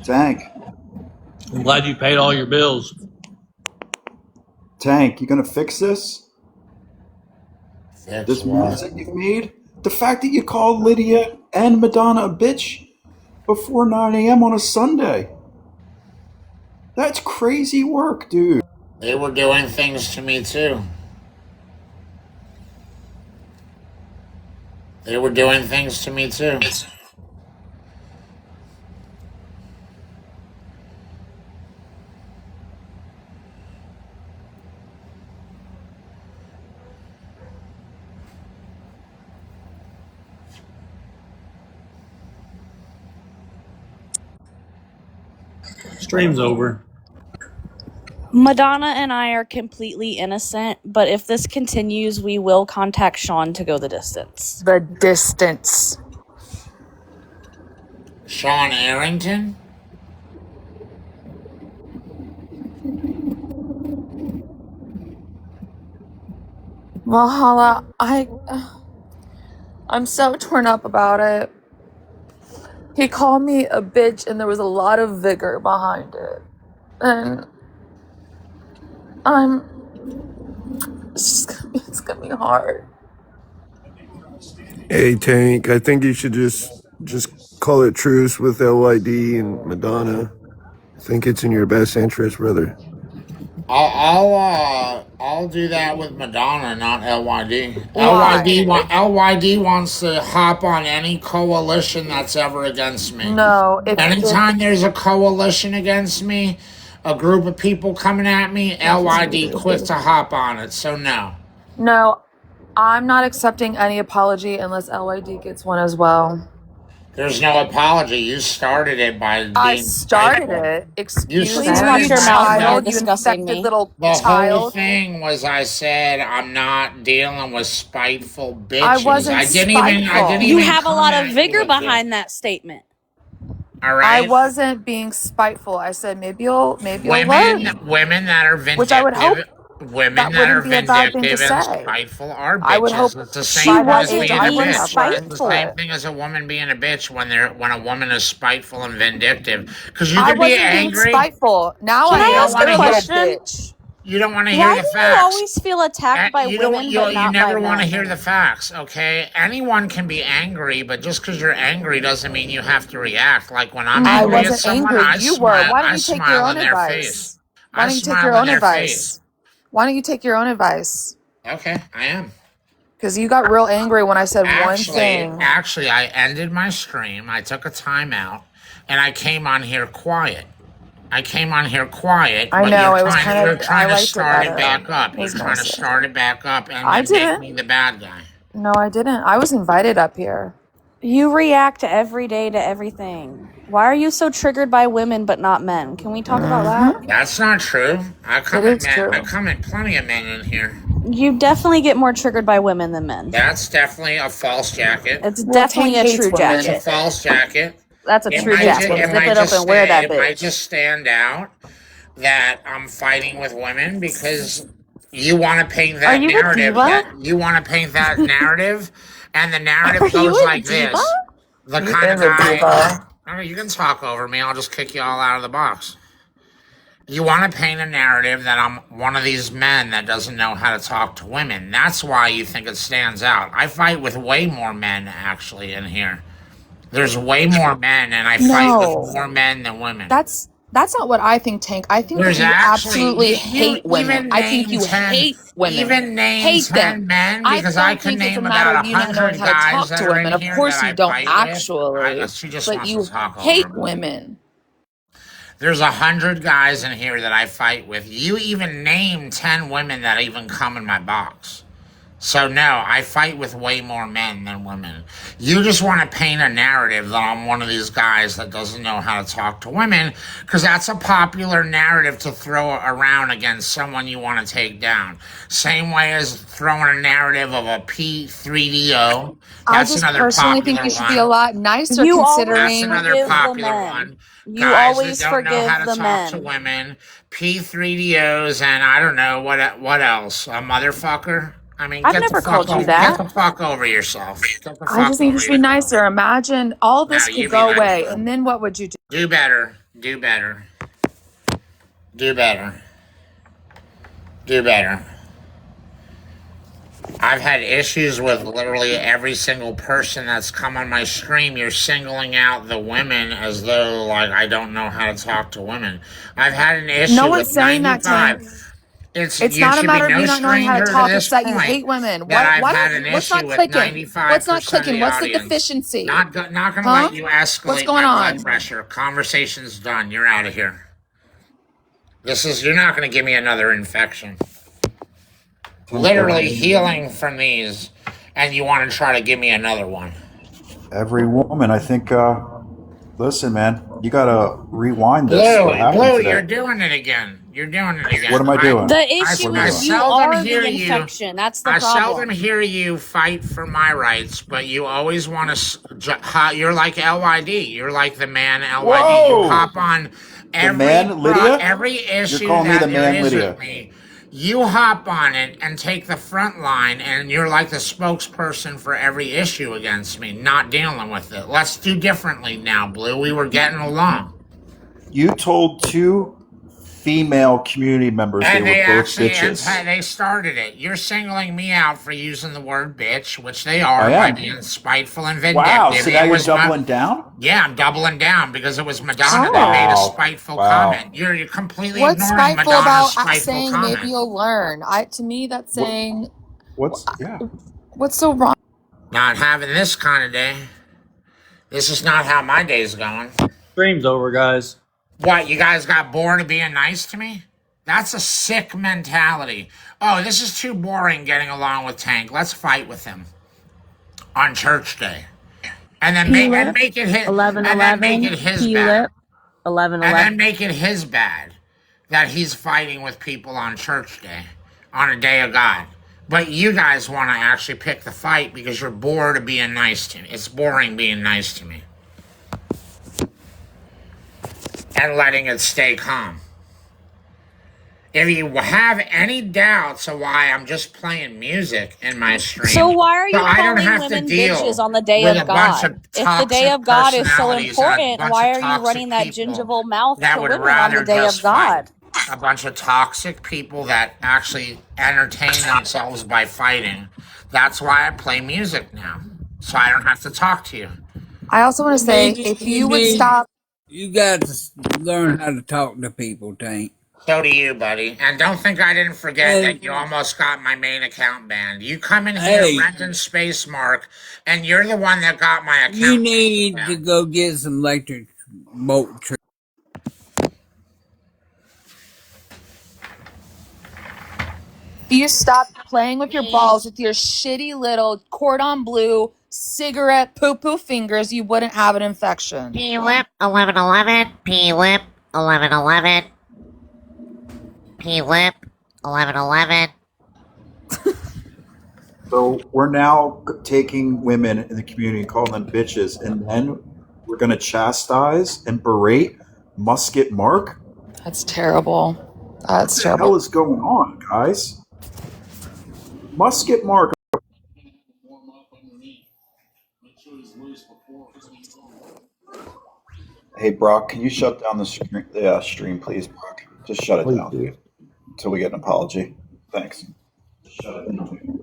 Tank, I'm glad you paid all your bills. Tank, you gonna fix this? Fix This mess what? that you've made? The fact that you called Lydia and Madonna a bitch before 9 a.m. on a Sunday. That's crazy work, dude. They were doing things to me too. They were doing things to me too. Stream's over. Madonna and I are completely innocent, but if this continues, we will contact Sean to go the distance. The distance. Sean Arrington? Valhalla, I'm so torn up about it. He called me a bitch and there was a lot of vigor behind it. And it's gonna be hard. Hey Tank, I think you should just call it truce with LYD and Madonna. I think it's in your best interest, brother. I'll do that with Madonna, not LYD. Why? LYD wants to hop on any coalition that's ever against me. No, Anytime there's a coalition against me, a group of people coming at me, LYD quick to hop on it. So no, I'm not accepting any apology unless LYD gets one as well. there's no apology. You started it by being I started spiteful. it. You Excuse me, Please started watch your that. mouth. You're child, you discussing infected me. little The whole child. thing was I said I'm not dealing with spiteful bitches. I wasn't I didn't spiteful. You even have a come lot at of you vigor with this. behind that statement. All I right. wasn't being spiteful. I said maybe you'll learn, Women that are which I would hope vindictive, women that that are wouldn't be a bad thing to vindictive and say. spiteful are I would hope bitches. It's the by same thing that as age being I a wouldn't bitch. have It's the learned. same thing as a woman being a bitch when a woman is spiteful and vindictive. Because you I can be wasn't being angry. spiteful. Now Can I I am. ask wanna a You're a little question? bitch. You don't want to hear Why the do you facts. always feel attacked by You don't. women but You not never by want to men? hear the facts. Okay. Anyone can be angry, but just because you're angry doesn't mean you have to react. Like when I'm I angry at wasn't someone, angry. I You were. smile. Why don't I you take your smile own in their face. advice? Why I don't you take smile your in own their face. advice? Why don't you take your own advice? Okay, I am. Because you got real angry when I said one thing. Actually, I ended my stream. I took a timeout, and I came on here quiet. I But know, it was kind you're of, I trying to liked it start it better. back up. It You're was trying to nicer. start it back up and I then make didn't. me the bad guy. No, I didn't. I was invited up here. You react every day to everything. Why are you so triggered by women but not men? Can we talk about that? That's not true. I come It at is men. I true. come at plenty of men in here. You definitely get more triggered by women than men. That's definitely a false jacket. It's Well, definitely Tank a hates true women. It's a jacket. false jacket. That's a It true might, jacket. ju- it Zip might it up just and wear that it might bitch. just stand out that I'm fighting with women because you want to paint Are that you a narrative. diva? And the narrative Are goes you a like diva? this: the He kind of is a guy. diva. I mean, you can talk over me. I'll just kick you all out of the box. You want to paint a narrative that I'm one of these men that doesn't know how to talk to women. That's why you think it stands out. I fight with way more men actually in here. There's way more men, and I fight with No, more men than women. that's not what I think, Tank. I think that There's you actually absolutely hate women. I think you hate women. even name Hate 10 them. men I because I don't can think it's a name matter about of you not 100 knowing how to guys talk that to are in women. Of here course that you I don't fight with. actually, She just but wants you to talk hate over me. women. There's 100 guys in here that I fight with. You even name 10 women that even come in my box. So no, I fight with way more men than women. You just want to paint a narrative that I'm one of these guys that doesn't know how to talk to women because that's a popular narrative to throw around against someone you want to take down. Same way as throwing a narrative of a P3DO. I That's just another personally think popular you should be a one. lot nicer You always That's considering. another forgive the popular men. one. You Guys that always don't know how forgive to the talk to men. women, P3DOs, and I don't know what else. A motherfucker. I mean, I've never called you get that. the fuck over yourself. I just think you should be nicer. Imagine all this No, you could be go nice. away, and then what would you do? Do better. Do better. Do better. Do better. I've had issues with literally every single person that's come on my stream. You're singling out the women as though, like, I don't know how to talk to women. I've had an issue No one's with saying that, Tank. 95. It's It's you not a should be matter of no you not knowing how to stranger to talk. It's this that you point hate women. that I've Why had an don't? What's issue not with clicking? What's not 95% of clicking? the What's the audience. deficiency? Not gonna Huh? let you What's escalate going my blood on? pressure. Conversation's done. You're out of here. You're not gonna give me another infection. Literally healing from these, and you want to try to give me another one. Every woman, I think. Listen, man, you gotta rewind this. What happened Blue, today? you're doing it again. You're doing it again. What am I doing? The I, issue What am I I is doing? you seldom are hear the you. infection. That's the I seldom problem. hear you fight for my rights, but you always want to. You're like LYD. You're like the man LYD. You Whoa! hop on The man, Lydia? every You're issue calling me the that there man, is Lydia. with me. You hop on it and take the front line, and you're like the spokesperson for every issue against me, not dealing with it. Let's do differently now, Blue. We were getting along. You told two female community members they And were they both actually bitches. they started it. You're singling me out for using the word bitch, which they I are, by am. being spiteful and Wow, vindictive. so now It you're was doubling down? yeah, I'm doubling down because it was Madonna that made a Wow. spiteful Wow. comment. You're completely What's ignoring spiteful Madonna's about spiteful saying maybe comment. you'll learn? To me, that's saying Yeah. what's so wrong? Not having this kind of day. This is not how my day's going. Stream's over, guys. What, you guys got bored of being nice to me? That's a sick mentality. Oh, this is too boring getting along with Tank. Let's fight with him on church day. And then make it his 11 and then make it 11. his P bad. lip. 11 And 11. then make it his bad that he's fighting with people on church day, on a day of God. But you guys want to actually pick the fight because you're bored of being nice to me. It's boring being nice to me. And letting it stay calm. If you have any doubts of why I'm just playing music in my stream, So why are you I don't calling have to women deal bitches on the day with of a bunch God? of If the day toxic of God is so personalities and a important, bunch why of are you toxic running that people gingival mouth that to would women on the rather day of just fight. God? A bunch of toxic people that actually entertain themselves by fighting. That's why I play music now, so I don't have to talk to you. I also want to say if you would stop. You got to learn how to talk to people, Tank. So do you, buddy. And don't think I didn't forget And that you almost got my main account banned. You come in here hey, renting Space Mark, and you're the one that got my account you need to banned. go get some electric bolt trees. You stop playing with your balls with your shitty little cordon bleu cigarette poo poo fingers, you wouldn't have an infection. P-lip 1111, P-lip 1111, P-lip 1111. So we're now taking women in the community and calling them bitches, and then we're going to chastise and berate Musket Mark? That's terrible. That's What the terrible. hell is going on, guys? Musket Mark. Hey, Brock, can you shut down the stream, please, Brock? Just shut it down, dude, until we get an apology. Thanks. Shut it down.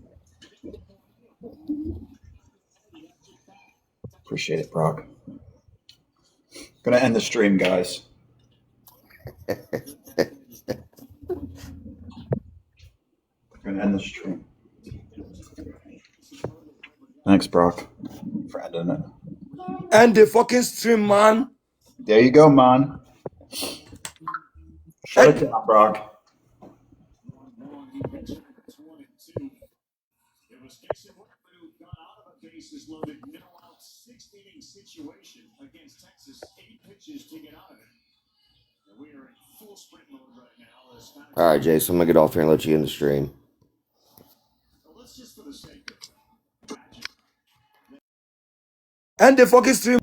Appreciate it, Brock. Gonna end the stream, guys. Gonna end the stream. Thanks, Brock, for ending it. And the fucking stream, man. There you go, man. Shut it down, Brock. All right, Jason, I'm gonna get off here and let you in the stream. And the fucking stream.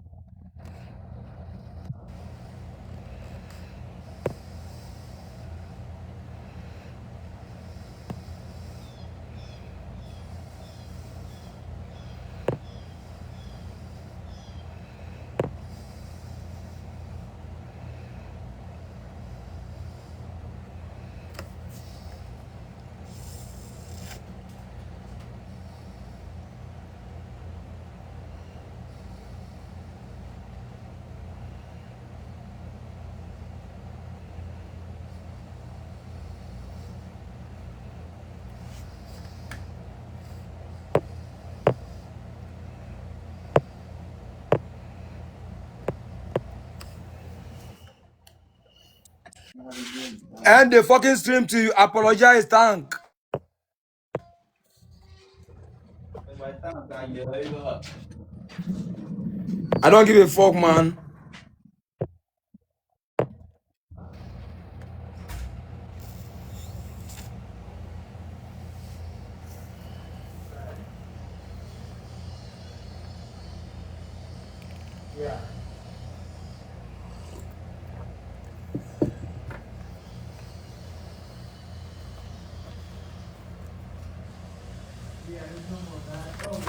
And the fucking stream to apologize, thank. I don't give a fuck, man.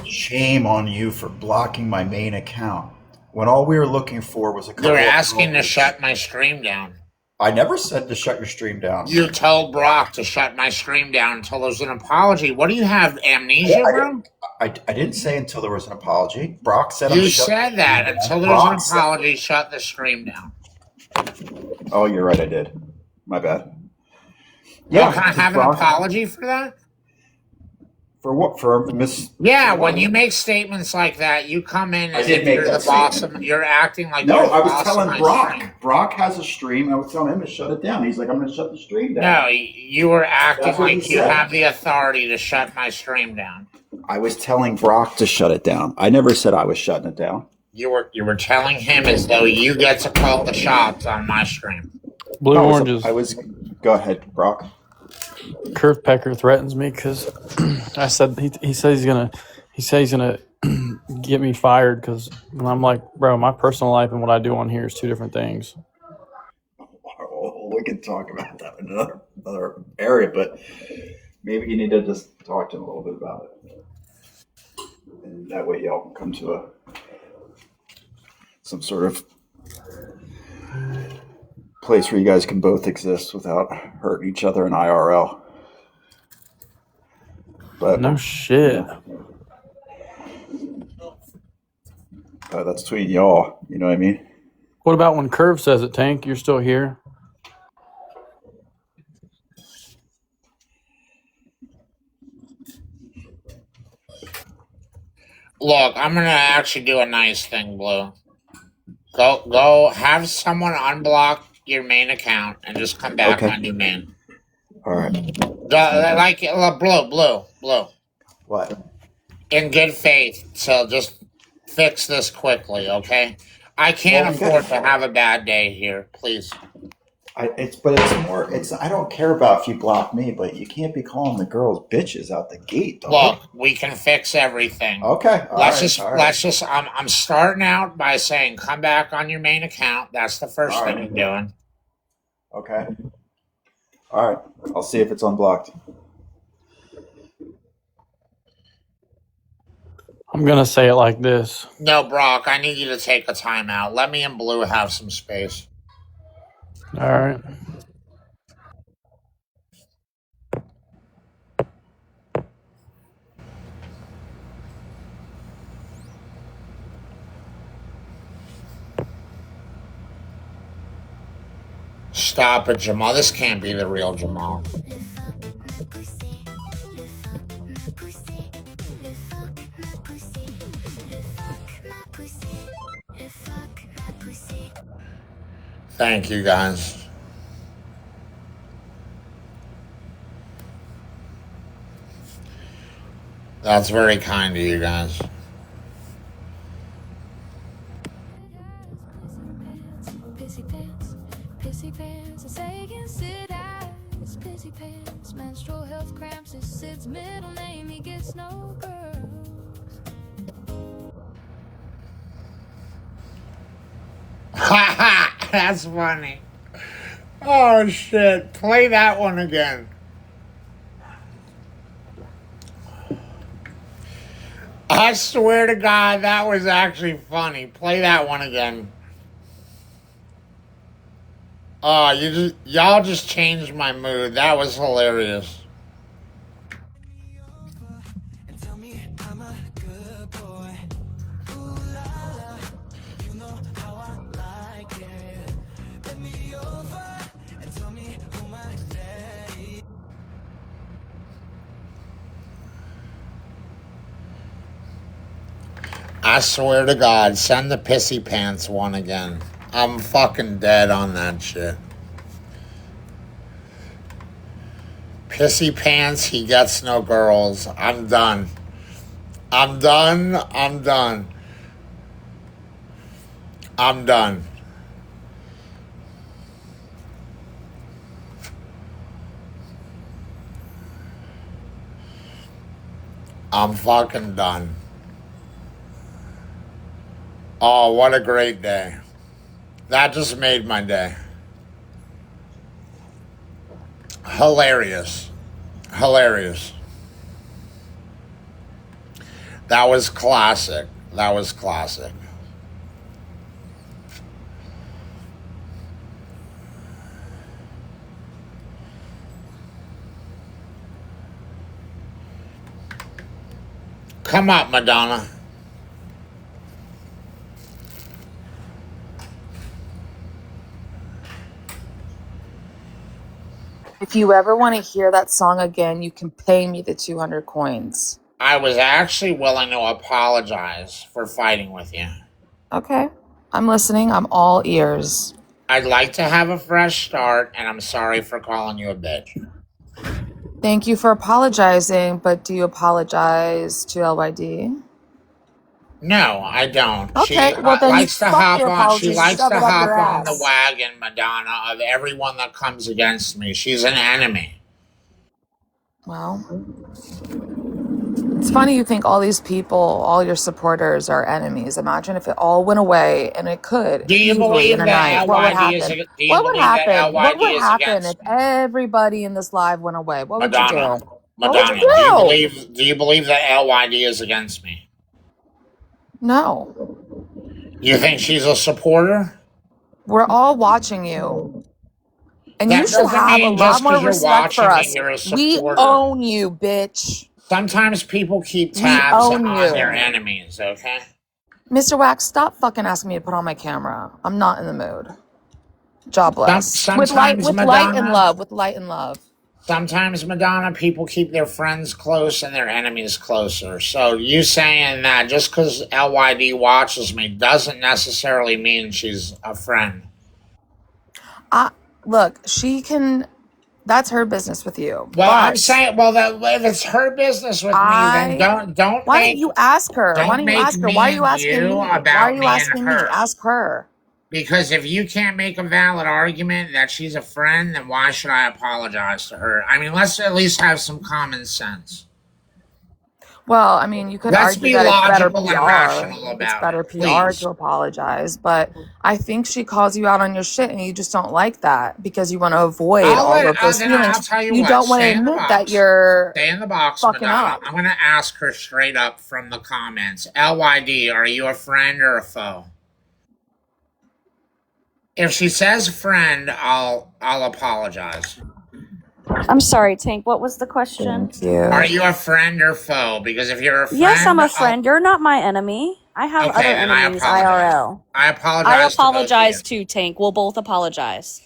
Shame on you for blocking my main account when all we were looking for was a couple. You're of asking to girls. shut my stream down. I never said to shut your stream down. You told Brock to shut my stream down until there's an apology. What do you have, amnesia, bro? I didn't say until there was an apology. Brock said you said that until there's an apology, shut the stream down. Oh, you're right. I did. My bad. Yeah, can I have an apology for that? For what? For Miss? Yeah, when you make statements like that, you come in as if you're the boss. You're acting like no. You're the I was boss telling of my Brock. stream. Brock has a stream. I was telling him to shut it down. He's like, "I'm going to shut the stream down." No, you were acting That's what like he you said. have the authority to shut my stream down. I was telling Brock to shut it down. I never said I was shutting it down. You were telling him as though you get to call the shots on my stream. Blue oranges. I was. Go ahead, Brock. Curve Pecker threatens me because I said he says he's gonna get me fired because I'm like, bro, my personal life and what I do on here is two different things. We can talk about that in another area, but maybe you need to just talk to him a little bit about it, and that way y'all can come to some sort of place where you guys can both exist without hurting each other in IRL. But no shit. That's between y'all. You know what I mean? What about when Curve says it, Tank? You're still here? Look, I'm gonna actually do a nice thing, Blue. Go have someone unblock your main account and just come back on your main. All right. Blue. What? In good faith, so just fix this quickly, okay? I can't afford to have a bad day here, please. I don't care about if you block me, but you can't be calling the girls bitches out the gate, dog. Look, we can fix everything. Okay. Let's just. I'm starting out by saying, come back on your main account. That's the first thing you're doing. Okay. All right. I'll see if it's unblocked. I'm gonna say it like this. No, Brock, I need you to take a timeout. Let me and Blue have some space. All right. Stop it, Jamal. This can't be the real Jamal. Thank you, guys. That's very kind of you guys. Menstrual health cramps is Sid's middle name. He gets no girls. That's funny. Oh shit! Play that one again. I swear to God, that was actually funny. Play that one again. Oh, y'all just changed my mood. That was hilarious. I swear to God, send the pissy pants one again. I'm fucking dead on that shit. Pissy pants, he gets no girls. I'm done. I'm done. I'm done. I'm done. I'm fucking done. Oh, what a great day. That just made my day. Hilarious. Hilarious. That was classic. That was classic. Come up, Madonna. If you ever want to hear that song again, you can pay me the 200 coins. I was actually willing to apologize for fighting with you. Okay. I'm listening. I'm all ears. I'd like to have a fresh start, and I'm sorry for calling you a bitch. Thank you for apologizing, but do you apologize to LYD? No, I don't. Okay, She well then likes to fuck hop your on. She apologies. likes Shove to it up hop your on the ass. wagon, Madonna, of everyone that comes against me. She's an enemy. Well, it's funny you think all these people, all your supporters are enemies. Imagine if it all went away, and it could Do you easily in believe a that night. What would LYD is? happen? Do you What would believe that happen? What LYD would is happen if against me, everybody in this live went away? What would you do? Madonna? What would you Madonna, do you do? believe? Do you believe that LYD is against me? No. You think she's a supporter? We're all watching you. And you That should doesn't have a mean just lot more because you're respect for watching me, us. you're a We supporter. own you, bitch. Sometimes people keep We tabs own on their you. enemies, okay? Mr. Wax, stop fucking asking me to put on my camera. I'm not in the mood. Jobless. With light and Madonna, love. With light and love. sometimes, Madonna, people keep their friends close and their enemies closer. So you saying that just because LYD watches me doesn't necessarily mean she's a friend. Look, she can. That's her business with you. Well, but I'm saying, if it's her business with me, then don't Why make don't you ask her? Why don't don't you make ask her? me Why are you and asking me? you Why are about you me and asking me? her. Ask her. Because if you can't make a valid argument that she's a friend, then why should I apologize to her? I mean, let's at least have some common sense. Well, I mean, you could Let's argue be that it's better logical and PR. rational It's about better it, PR please. to apologize, but I think she calls you out on your shit, and you just don't like that because you want to avoid all of those Then feelings. I'll tell you You what. don't want to Stay in the admit that box. you're Stay in the box, fucking Madonna. up. I'm going to ask her straight up from the comments. LYD, are you a friend or a foe? If she says friend, I'll apologize. I'm sorry, Tank. What was the question? Thank you. Are you a friend or foe? Because if you're a friend, Yes, I'm a friend. You're not my enemy. I have Okay, other then I enemies apologize. IRL. I apologize. I to both of apologize you. too, Tank. We'll both apologize.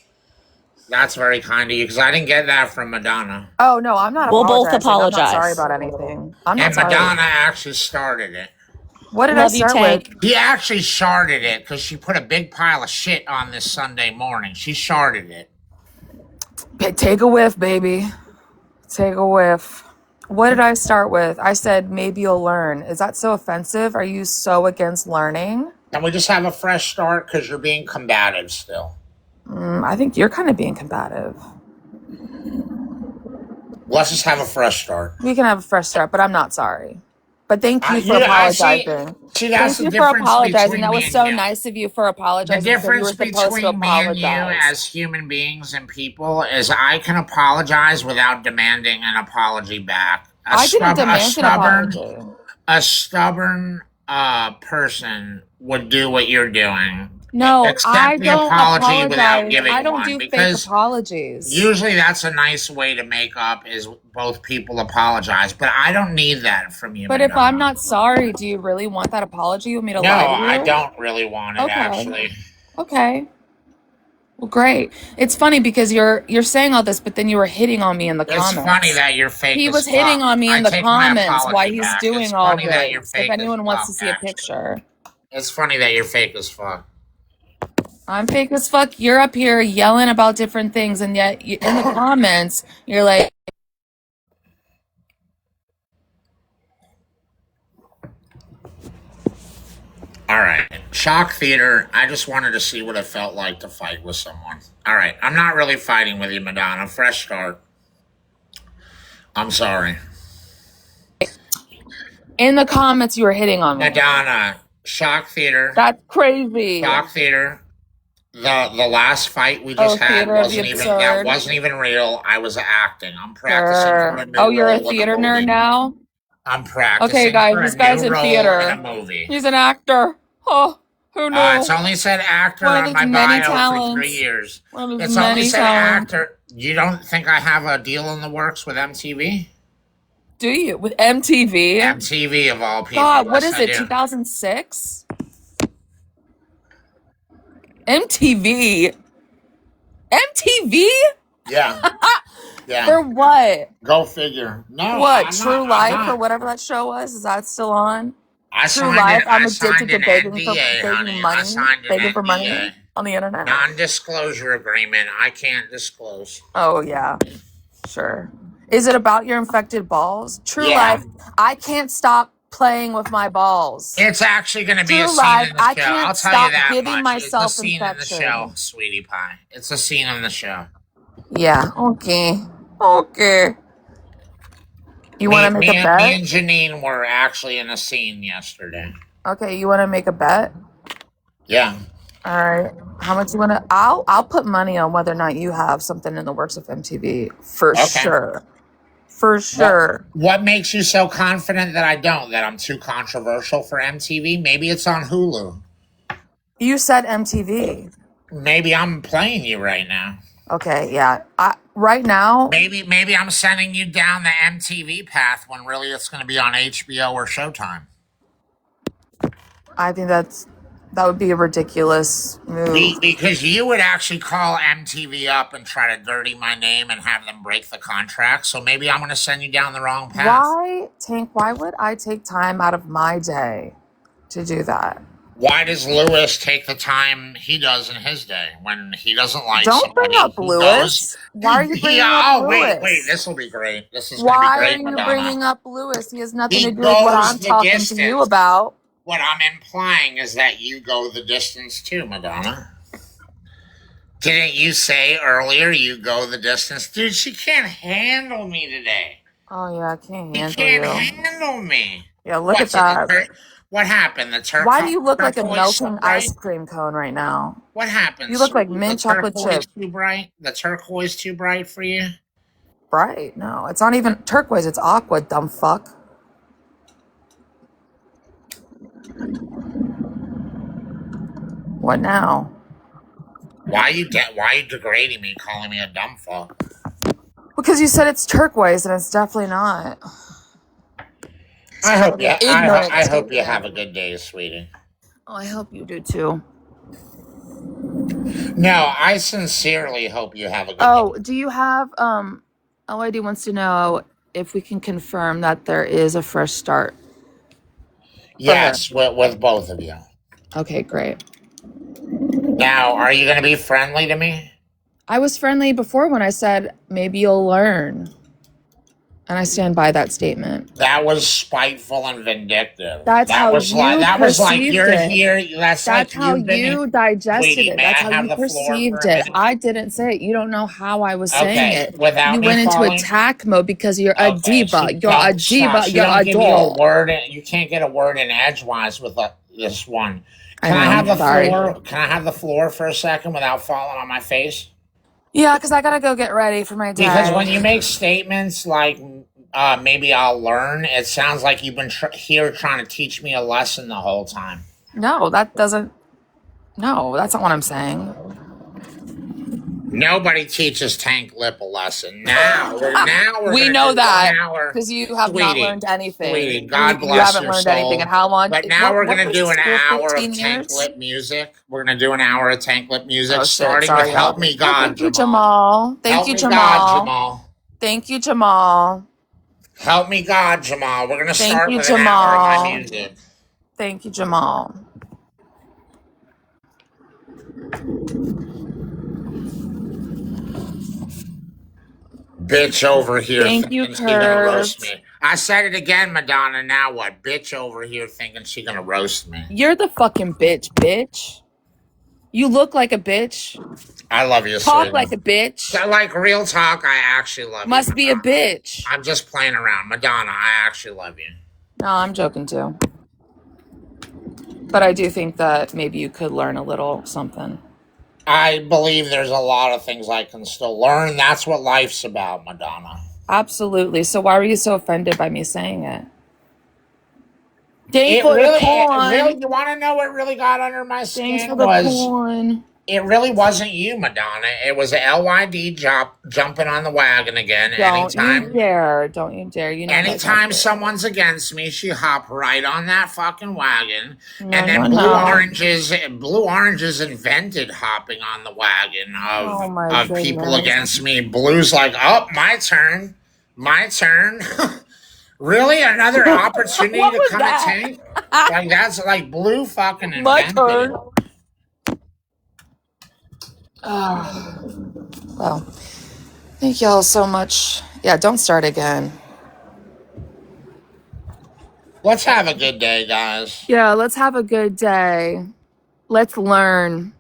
That's very kind of you because I didn't get that from Madonna. Oh no, I'm not. We'll both apologizing. I'm not sorry apologize. about anything. I'm not And sorry. Madonna actually started it. What did I Love you, start with? Tank. She actually sharded it because she put a big pile of shit on this Sunday morning. She sharded it. Take a whiff, baby. Take a whiff. What did I start with? I said, maybe you'll learn. Is that so offensive? Are you so against learning? Can we just have a fresh start because you're being combative still? I think you're kind of being combative. Let's just have a fresh start. We can have a fresh start, but I'm not sorry. But thank you for apologizing. That's Thank the you for difference apologizing. between That me was and so you. nice of you for The apologizing. because you were difference supposed to between me and you apologize. as human beings and people is I can apologize without demanding an apology back. I didn't demand an apology. A stubborn person would do what you're doing. No, Accept I the don't apology without apologize. giving I don't one do because fake apologies. usually that's a nice way to make up is both people apologize, but I don't need that from you. But if I'm not sorry, do you really want that apology? You want me to lie to you? I don't really want it actually. Okay. Well, great. It's funny because you're saying all this, but then you were hitting on me in the comments. It's funny that you're fake. He was hitting on me in the comments while he's doing all this. If anyone wants to see a picture. It's funny that you're fake as fuck. I'm fake as fuck. You're up here yelling about different things, and yet in the comments, you're like, All right. Shock theater. I just wanted to see what it felt like to fight with someone. All right. I'm not really fighting with you, Madonna. Fresh start. I'm sorry. In the comments, you were hitting on me. Madonna. Shock theater. That's crazy. Shock theater. The last fight we just had wasn't even real. I was acting. I'm practicing for a new Oh, you're a role in theater movie. nerd now? I'm practicing. Okay, guys, for this a guy's new in role theater. in a movie. He's an actor. Oh, who knew? It's only said actor One of on his my many bio talents. for 3 years. One of his It's only many said talents. actor. You don't think I have a deal in the works with MTV? Do you? With MTV? MTV of all people. God, what Yes, is I it, do. 2006? MTV? MTV? Yeah. Yeah. For what? Go figure. No. What, I'm True not, Life I'm or not. whatever that show was? Is that still on? I True signed Life. it. I'm I signed addicted to an begging NDA, for honey. begging I money, signed an begging for money NDA. on the internet. Non-disclosure agreement. I can't disclose. Oh yeah, sure. Is it about your infected balls? True Yeah. Life. I can't stop playing with my balls. It's actually going to be True a scene Life. in the I show. can't I'll tell stop you that giving much. It's a myself scene in the show, infection. sweetie pie. It's a scene in the show. Yeah. Okay. Okay. You want to make a Me bet? and Janine were actually in a scene yesterday. Okay. You want to make a bet? Yeah. All right. How much you want to? I'll put money on whether or not you have something in the works of MTV for Okay. sure. For sure. What makes you so confident that I don't? That I'm too controversial for MTV? Maybe it's on Hulu. You said MTV. Maybe I'm playing you right now. Okay. Yeah. Right now. Maybe I'm sending you down the MTV path when really it's going to be on HBO or Showtime. I think that would be a ridiculous move. Because you would actually call MTV up and try to dirty my name and have them break the contract. So maybe I'm going to send you down the wrong path. Why would I take time out of my day to do that? Why does Lewis take the time he does in his day when he doesn't like Don't somebody? bring up Lewis. Why are you bringing up Lewis? Wait, this will be great. This is going to be Why great, are you Madonna. bringing up Lewis? He has nothing He to do with what goes I'm the talking distance. to you about. What I'm implying is that you go the distance too, Madonna. Didn't you say earlier you go the distance? Dude, she can't handle me today. Oh yeah, I can't handle She can't you. handle me. Yeah, look at that. What happened? The turquoise. Why do you look like a turquoise melting too bright? ice cream cone right now? What happened? You look like sweetie? mint The chocolate turquoise chip. too bright? The turquoise too bright for you? Bright? No, it's not even turquoise. It's aqua, dumb fuck. What now? Why are you degrading me, calling me a dumb fuck? Because you said it's turquoise and it's definitely not. I hope you. Ignorant I hope you statement. have a good day, sweetie. Oh, I hope you do too. No, I sincerely hope you have a good day. Oh, do you have LID wants to know if we can confirm that there is a fresh start. Yes, with both of you. Okay, great. Now, are you going to be friendly to me? I was friendly before when I said maybe you'll learn. And I stand by that statement. That was spiteful and vindictive. That's how you perceived you're it. here. That's how you digested Sweetie, it. may That's I how have you the floor perceived for a it. minute? I didn't say it. You don't know how I was saying it. Without You me went into falling? attack mode because you're a Okay, diva. she You're a don't- diva. she You're don't a give me a doll. word. You can't get a word in edgewise with this one. Can I know, have the sorry. floor? Can I have the floor for a second without falling on my face? Yeah, because I got to go get ready for my day. Because when you make statements like maybe I'll learn, it sounds like you've been here trying to teach me a lesson the whole time. No, that doesn't. No, that's not what I'm saying. Nobody teaches Tank Lip a lesson. Now we're We gonna know do that 1 hour. because you have not Sweetie, learned anything. Sweetie, God you bless haven't your learned soul. anything. And how long? But now we're what gonna was do an school, hour of 15 Tank years? Lip music. We're gonna do an hour of Tank Lip music, Oh, shit. starting Sorry, with "Help y'all. Me God," Thank you, Jamal. Jamal. Thank Help you, me Jamal. God, Jamal. Thank you, Jamal. Help me God, Jamal. We're gonna Thank start you, with an hour of my Jamal. music. Thank you, Jamal. Bitch over here Thank you, thinking she's gonna roast Kurt. me. I said it again, Madonna. Now what? Bitch over here thinking she gonna roast me. You're the fucking bitch. You look like a bitch. I love you, Talk sweetie. like a bitch. Like real talk, I actually love you. Must be a bitch. I'm just playing around. Madonna, I actually love you. No, I'm joking too. But I do think that maybe you could learn a little something. I believe there's a lot of things I can still learn. That's what life's about, Madonna. Absolutely. So why were you so offended by me saying it? Thanks It for really, the porn. you want to know what really got under my Thanks skin for the was porn. it really wasn't you, Madonna. It was a LYD jumping on the wagon again. Don't you dare. Don't you dare. You know Anytime someone's against me, she hop right on that fucking wagon. No, and then no, Blue Oranges invented hopping on the wagon of people against me. Blue's like, oh, my turn. My turn. Really? Another opportunity to come at Tank? Like, that's like Blue fucking invented my turn. it. Well, thank y'all so much. Yeah, don't start again. Let's have a good day, guys. Yeah, let's have a good day. Let's learn.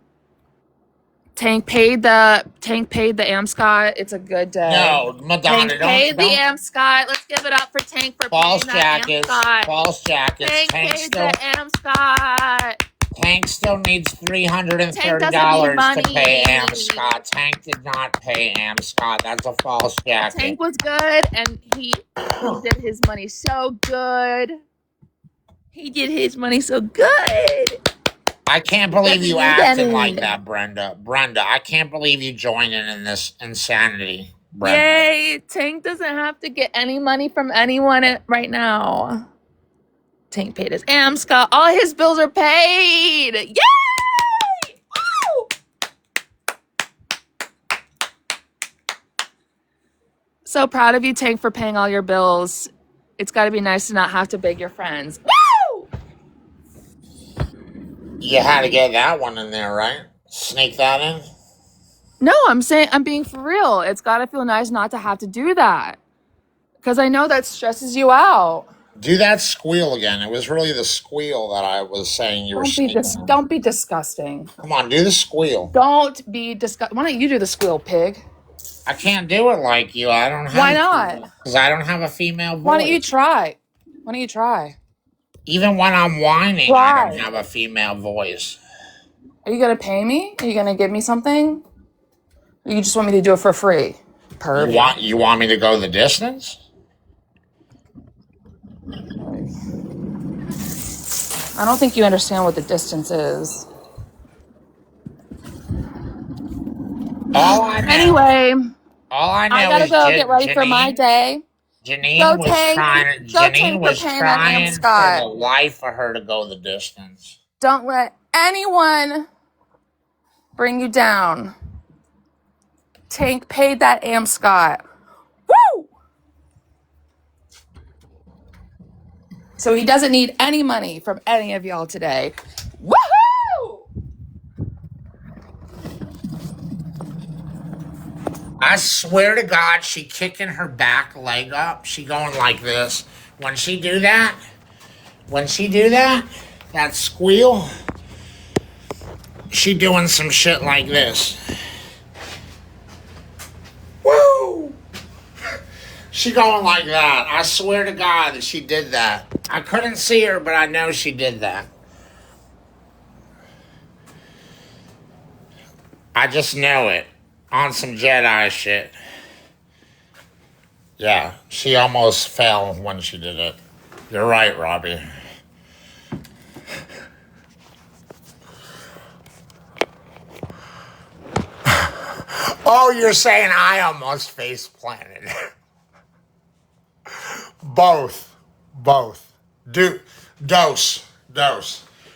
Tank paid the Amscott. It's a good day. No, Madonna, Tank paid the Amscott. Let's give it up for Tank for paying that Amscott. False jackets. Tank paid the Amscott. Tank still needs $330 to pay Amscott. Tank did not pay Amscott. That's a false jacket. Tank was good, and he did his money so good. He did his money so good. I can't believe you acting like that, Brenda. Brenda, I can't believe you joining in this insanity, Brenda. Yay! Tank doesn't have to get any money from anyone right now. Tank paid his Amscott. All his bills are paid. Yay! Woo! So proud of you, Tank, for paying all your bills. It's got to be nice to not have to beg your friends. Woo! You had to get that one in there, right? Sneak that in? No, I'm being for real. It's got to feel nice not to have to do that. Because I know that stresses you out. Do that squeal again. It was really the squeal that I was saying you were sneaking. Don't be disgusting. Come on, do the squeal. Don't be disgusting. Why don't you do the squeal, pig? I can't do it like you. I don't have. Why not? Because I don't have a female voice. Why don't you try? Even when I'm whining, I don't have a female voice. Are you going to pay me? Are you going to give me something? Or you just want me to do it for free? Perv. You want me to go the distance? I don't think you understand what the distance is. All I know I gotta go get ready for my day. Janine was trying for the life of her to go the distance. Don't let anyone bring you down. Tank paid that Amscott. Woo! So he doesn't need any money from any of y'all today. Woohoo! I swear to God, she kicking her back leg up. She going like this. When she do that, that squeal, she doing some shit like this. Woo! She going like that. I swear to God that she did that. I couldn't see her, but I know she did that. I just know it. On some Jedi shit. Yeah, she almost fell when she did it. You're right, Robbie. Oh, you're saying I almost face planted. Both. Dose.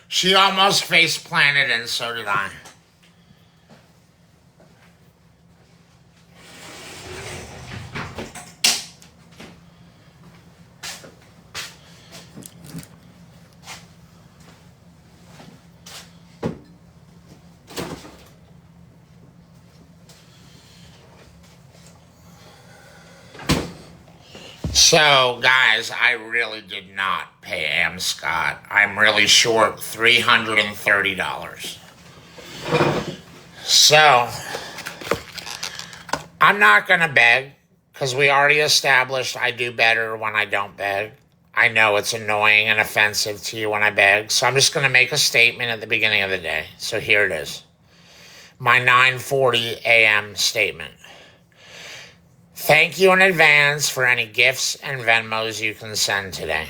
She almost face planted, and so did I. So, guys, I really did not pay Am Scott. I'm really short $330. So, I'm not going to beg because we already established I do better when I don't beg. I know it's annoying and offensive to you when I beg, so I'm just going to make a statement at the beginning of the day. So here it is. My 9:40 a.m. statement. Thank you in advance for any gifts and Venmos you can send today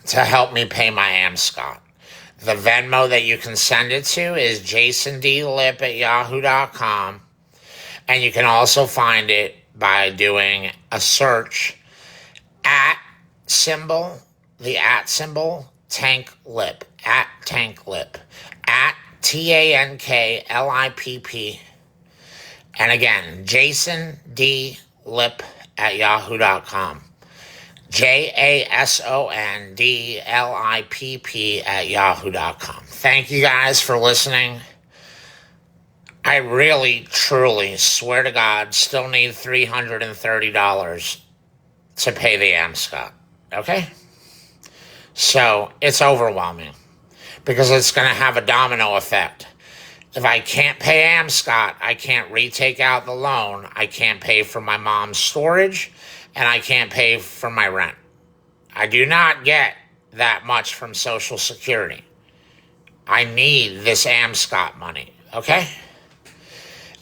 to help me pay my Am Scott. The Venmo that you can send it to is jasondlipp@yahoo.com. And you can also find it by doing a search at symbol, the at symbol, Tank Lip, at Tank Lip, at TANKLIPP. And again, Jason D. Lipp at yahoo.com. JASONDLIPP at yahoo.com. Thank you guys for listening. I really, truly, swear to God, still need $330 to pay the Am Scott. Okay? So it's overwhelming because it's going to have a domino effect. If I can't pay Am Scott, I can't retake out the loan. I can't pay for my mom's storage, and I can't pay for my rent. I do not get that much from Social Security. I need this Am Scott money, okay?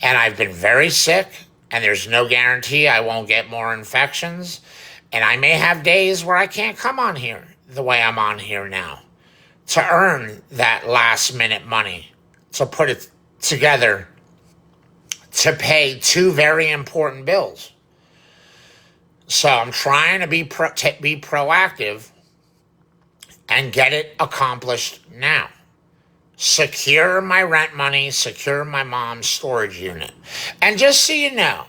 And I've been very sick, and there's no guarantee I won't get more infections. And I may have days where I can't come on here the way I'm on here now to earn that last minute money, to put it together to pay two very important bills. So I'm trying to be proactive and get it accomplished now. Secure my rent money, secure my mom's storage unit. And just so you know,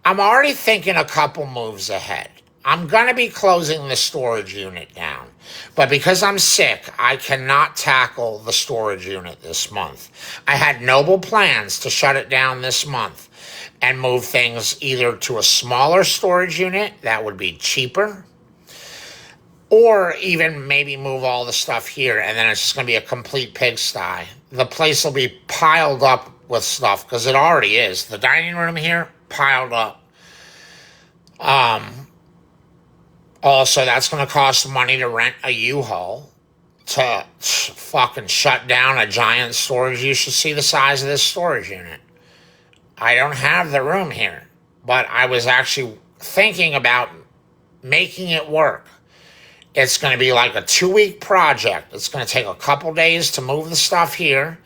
I'm already thinking a couple moves ahead. I'm going to be closing the storage unit down. But because I'm sick, I cannot tackle the storage unit this month. I had noble plans to shut it down this month and move things either to a smaller storage unit that would be cheaper, or even maybe move all the stuff here, and then it's just going to be a complete pigsty. The place will be piled up with stuff, because it already is. The dining room here, piled up. Also, that's going to cost money to rent a U-Haul to fucking shut down a giant storage. You should see the size of this storage unit. I don't have the room here, but I was actually thinking about making it work. It's going to be like a 2-week project. It's going to take a couple days to move the stuff here.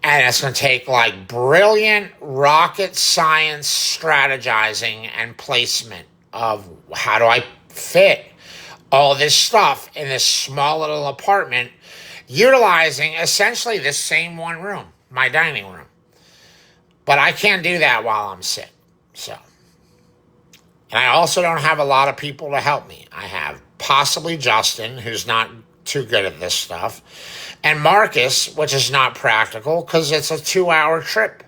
And it's going to take like brilliant rocket science strategizing and placement of how do I fit all this stuff in this small little apartment, utilizing essentially the same one room, my dining room. But I can't do that while I'm sick. So, and I also don't have a lot of people to help me. I have possibly Justin, who's not too good at this stuff, and Marcus, which is not practical because it's a 2-hour trip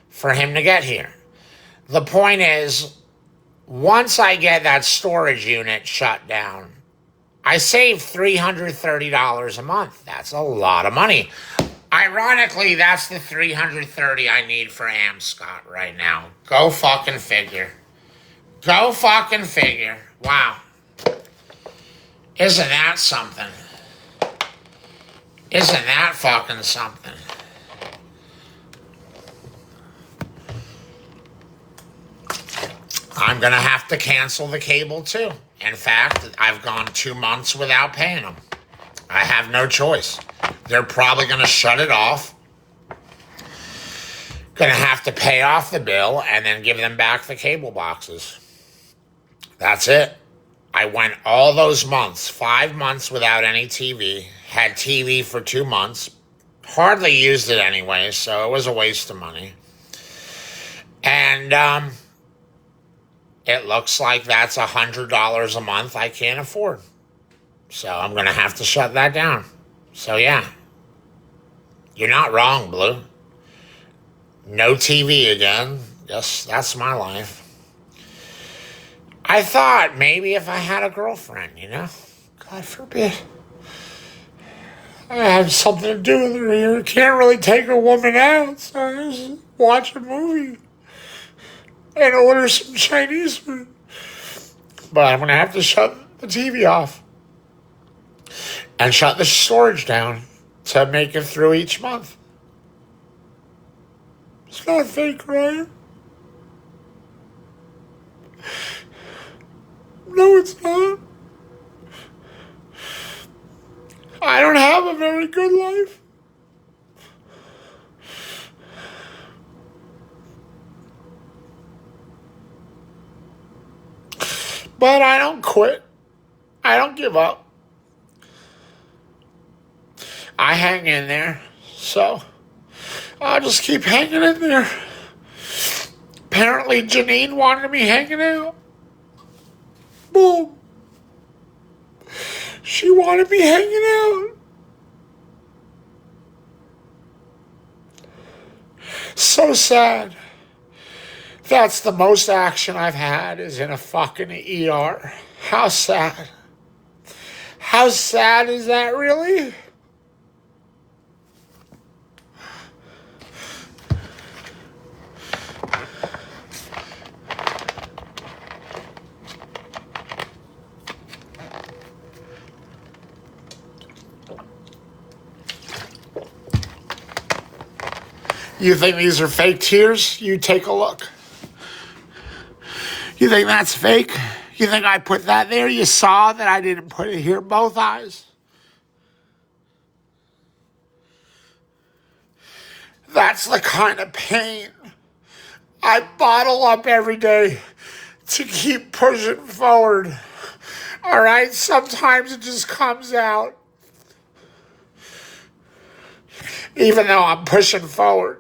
for him to get here. The point is, once I get that storage unit shut down, I save $330 a month. That's a lot of money. Ironically, that's the $330 I need for Am Scott right now. Go fucking figure. Go fucking figure. Wow. Isn't that something? Isn't that fucking something? I'm going to have to cancel the cable too. In fact, I've gone 2 months without paying them. I have no choice. They're probably going to shut it off. Going to have to pay off the bill and then give them back the cable boxes. That's it. I went all those months, 5 months without any TV. Had TV for 2 months. Hardly used it anyway, so it was a waste of money. And it looks like that's $100 a month I can't afford. So I'm going to have to shut that down. So yeah, you're not wrong, Blue. No TV again. Yes, that's my life. I thought maybe if I had a girlfriend, God forbid, I have something to do with her here. Can't really take a woman out, so I just watch a movie and order some Chinese food. But I'm going to have to shut the TV off and shut the storage down to make it through each month. It's not fake, right? No, it's not. I don't have a very good life. But I don't quit. I don't give up. I hang in there. So I'll just keep hanging in there. Apparently Janine wanted me hanging out. Boom. She wanted me hanging out. So sad. That's the most action I've had is in a fucking ER. How sad. How sad is that, really? You think these are fake tears? You take a look. You think that's fake? You think I put that there? You saw that I didn't put it here, both eyes? That's the kind of pain I bottle up every day to keep pushing forward. All right? Sometimes it just comes out. Even though I'm pushing forward.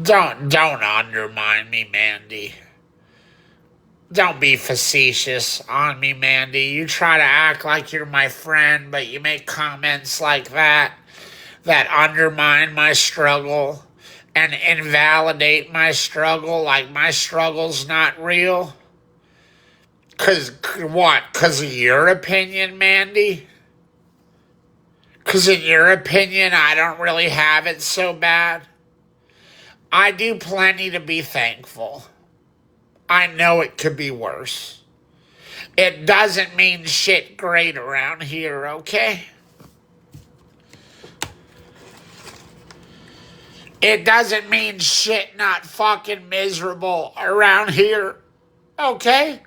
Don't undermine me, Mandy. Don't be facetious on me, Mandy. You try to act like you're my friend, but you make comments like that undermine my struggle and invalidate my struggle like my struggle's not real. Cause what? Cause of your opinion, Mandy? Cause in your opinion, I don't really have it so bad? I do plenty to be thankful. I know it could be worse. It doesn't mean shit great around here, okay? It doesn't mean shit not fucking miserable around here, okay?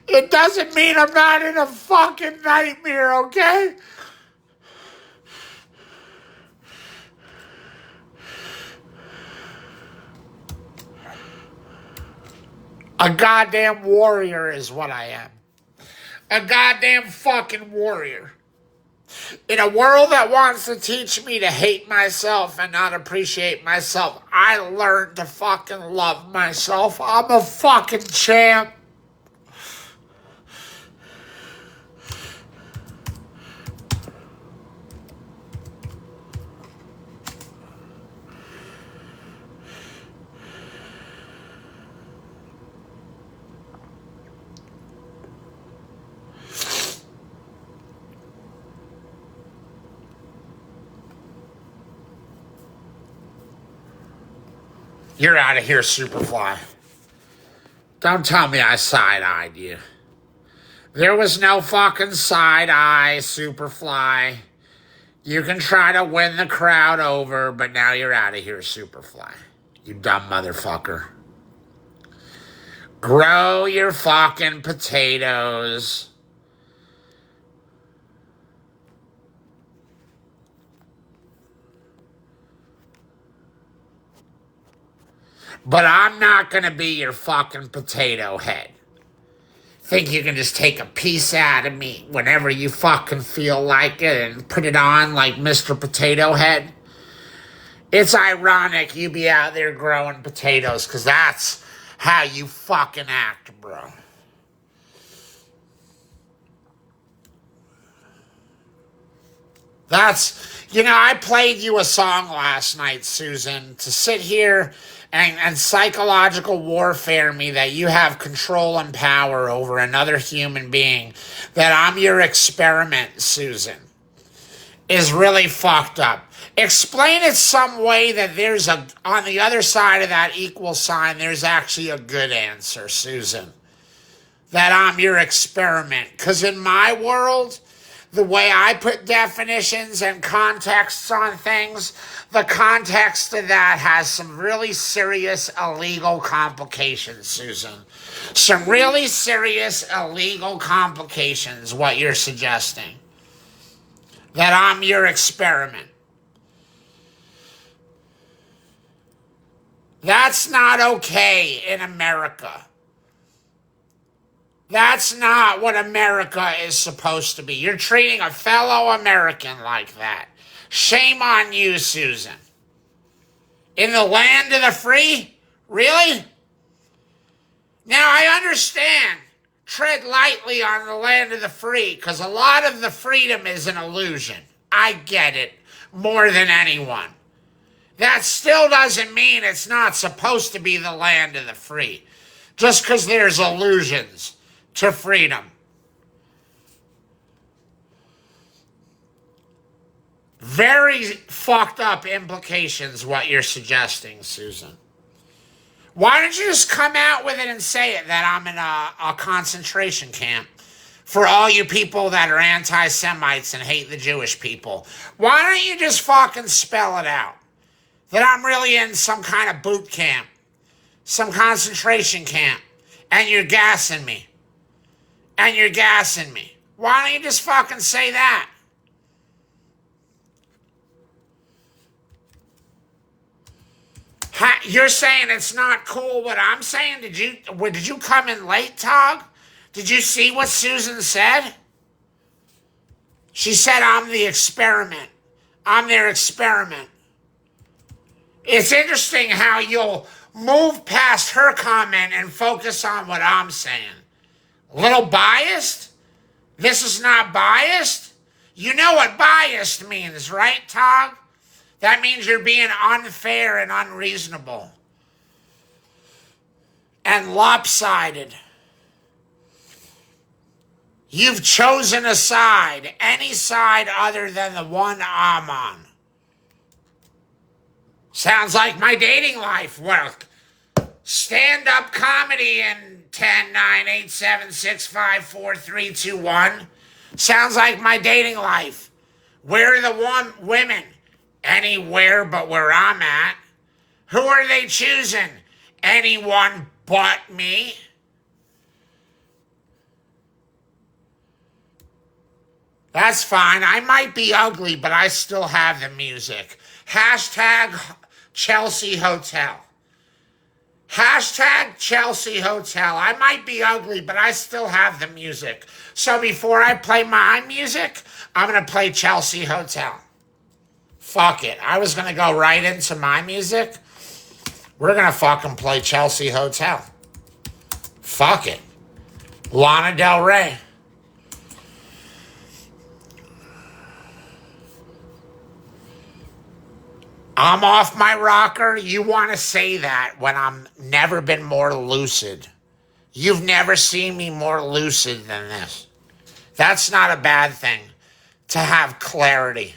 It doesn't mean I'm not in a fucking nightmare, okay? A goddamn warrior is what I am. A goddamn fucking warrior. In a world that wants to teach me to hate myself and not appreciate myself, I learned to fucking love myself. I'm a fucking champ. You're out of here, Superfly. Don't tell me I side-eyed you. There was no fucking side-eye, Superfly. You can try to win the crowd over, but now you're out of here, Superfly. You dumb motherfucker. Grow your fucking potatoes. But I'm not gonna be your fucking potato head. Think you can just take a piece out of me whenever you fucking feel like it and put it on like Mr. Potato Head? It's ironic you be out there growing potatoes, because that's how you fucking act, bro. I played you a song last night, Susan, to sit here and psychological warfare me that you have control and power over another human being, that I'm your experiment, Susan, is really fucked up. Explain it some way that on the other side of that equal sign, there's actually a good answer, Susan. That I'm your experiment. Because in my world, the way I put definitions and contexts on things, the context of that has some really serious illegal complications, Susan. Some really serious illegal complications, what you're suggesting. That I'm your experiment. That's not okay in America. That's not what America is supposed to be. You're treating a fellow American like that. Shame on you, Susan. In the land of the free? Really? Now, I understand. Tread lightly on the land of the free, because a lot of the freedom is an illusion. I get it more than anyone. That still doesn't mean it's not supposed to be the land of the free. Just because there's illusions to freedom. Very fucked up implications what you're suggesting, Susan. Why don't you just come out with it and say it, that I'm in a concentration camp for all you people that are anti-Semites and hate the Jewish people? Why don't you just fucking spell it out? That I'm really in some kind of boot camp, some concentration camp, and you're gassing me. And you're gassing me. Why don't you just fucking say that? You're saying it's not cool what I'm saying? Did you come in late, Tog? Did you see what Susan said? She said I'm the experiment. I'm their experiment. It's interesting how you'll move past her comment and focus on what I'm saying. A little biased? This is not biased? You know what biased means, right, Tog? That means you're being unfair and unreasonable. And lopsided. You've chosen a side, any side other than the one I'm on. Sounds like my dating life. Well, stand-up comedy in 10, 9, 8, 7, 6, 5, 4, 3, 2, 1. Sounds like my dating life. Where are the women? Anywhere but where I'm at. Who are they choosing? Anyone but me. That's fine. I might be ugly, but I still have the music. Hashtag Chelsea Hotel. Hashtag Chelsea Hotel. I might be ugly, but I still have the music. So before I play my music, I'm going to play Chelsea Hotel. Fuck it. I was going to go right into my music. We're going to fucking play Chelsea Hotel. Fuck it. Lana Del Rey. I'm off my rocker. You want to say that when I'm never been more lucid. You've never seen me more lucid than this. That's not a bad thing to have clarity.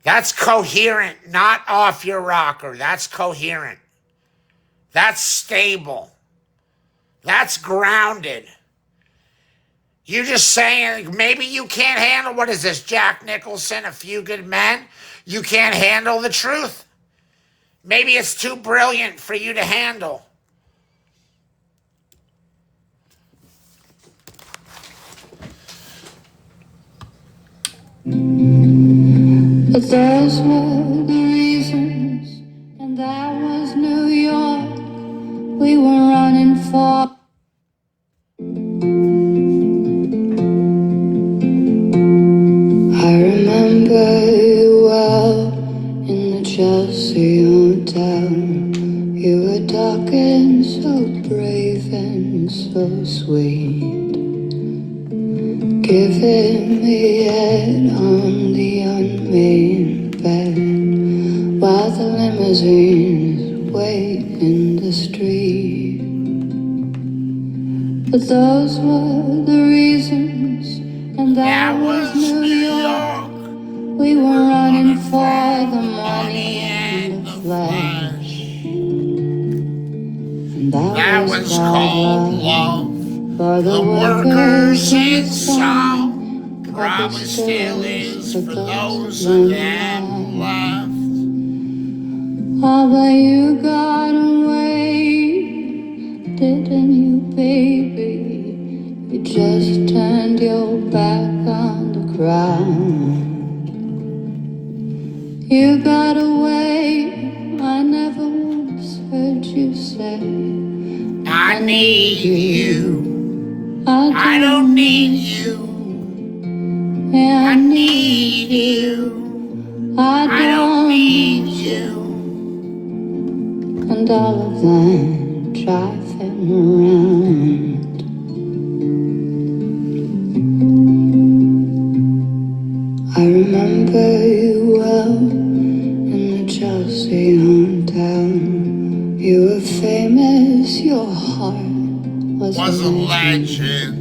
That's coherent, not off your rocker. That's coherent. That's stable. That's grounded. You just saying, maybe you can't handle, what is this, Jack Nicholson, A Few Good Men? You can't handle the truth. Maybe it's too brilliant for you to handle. But those were the reasons, and that was New York we were running for. I remember you well in the Chelsea Hotel. You were talking so brave and so sweet. giving me head on the unmade bed while the limousines wait in the street. But those were the reasons, and that was New York. We were running for the money and the flesh, and that was called love. For the workers it's song, probably still is for those of them left. Oh, but you got away, didn't you, baby? You just turned your back on the crowd. You got away, I never once heard you say, I need you. I don't need you. I need you. I don't need you. And all of that driving around. I remember you well in the Chelsea hometown. You were famous, your heart was a legend.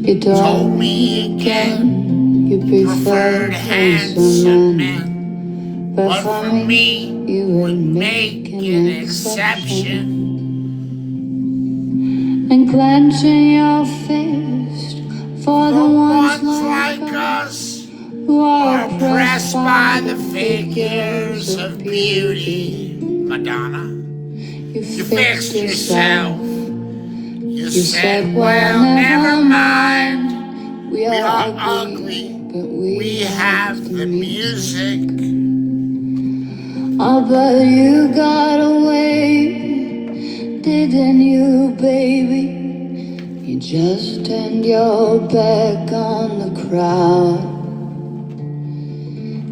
You told me again you preferred handsome men, but for me you would make an exception. And clenching your fist for the ones like us who are oppressed by the figures of beauty. Madonna, you fixed yourself. You said, well, never mind. We are ugly, but we have the music. Oh, but you got away, didn't you, baby? You just turned your back on the crowd.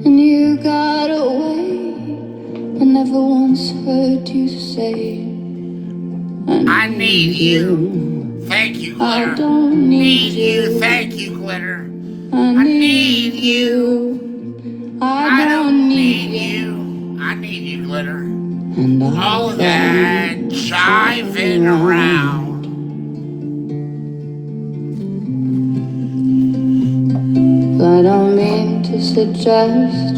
And you got away, I never once heard you say, I need you. Thank you, Glitter. I don't need you. Thank you, Glitter. I need you. I don't need you. I need you, Glitter. And all of that jiving around. I don't mean to suggest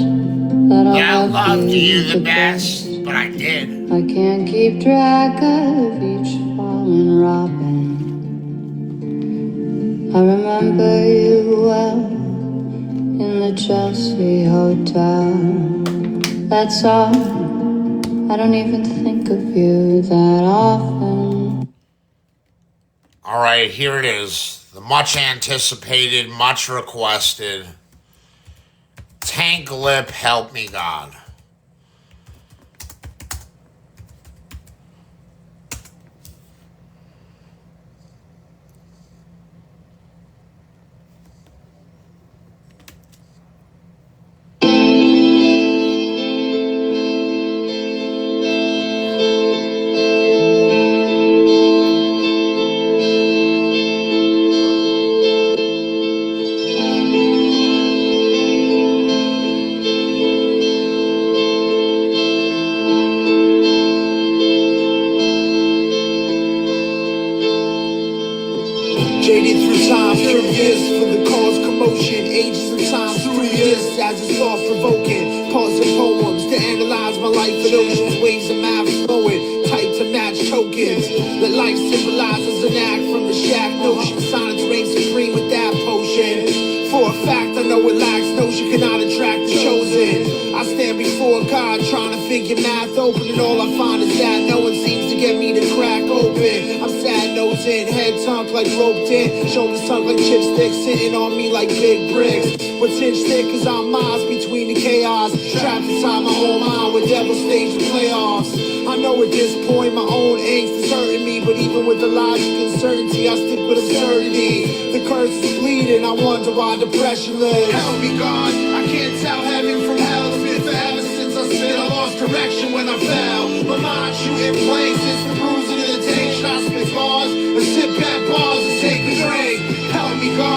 that I loved you the best, but I did. I can't keep track of each fallen robin. I remember you well in the Chelsea hotel. That's all. I don't even think of you that often. All right, here it is. The much anticipated, much requested Tank Lip, Help Me God. Jaded through time, curious for the cause, commotion, ages and time, 3 years as it's thought-provoking. Pause and poems to analyze my life in oceans, waves and mouths flowing, tight to match tokens. That life symbolizes an act from the shack notion. Silence reigns supreme with that potion. For a fact, I know it lacks notion, cannot attract the chosen. I stand before God trying to figure math open, and all I find is that no one seems to get me to crack open. I'm sad nosing, head sunk like roped in, shoulders sunk like chipsticks, sitting on me like big bricks. What's inch thick cause I'm miles between the chaos, trapped inside my own mind with devil stage the playoffs. I know at this point my own angst is hurting me, but even with the logic and certainty, I stick with absurdity. The curse is bleeding, I wonder why depression lives. Help me God, I can't tell heaven from hell. It's been forever since I said I lost direction when I fell. My mind shooting places, bruising and the tank. Should I spit bars or sit back bars and take a drink? Help me God.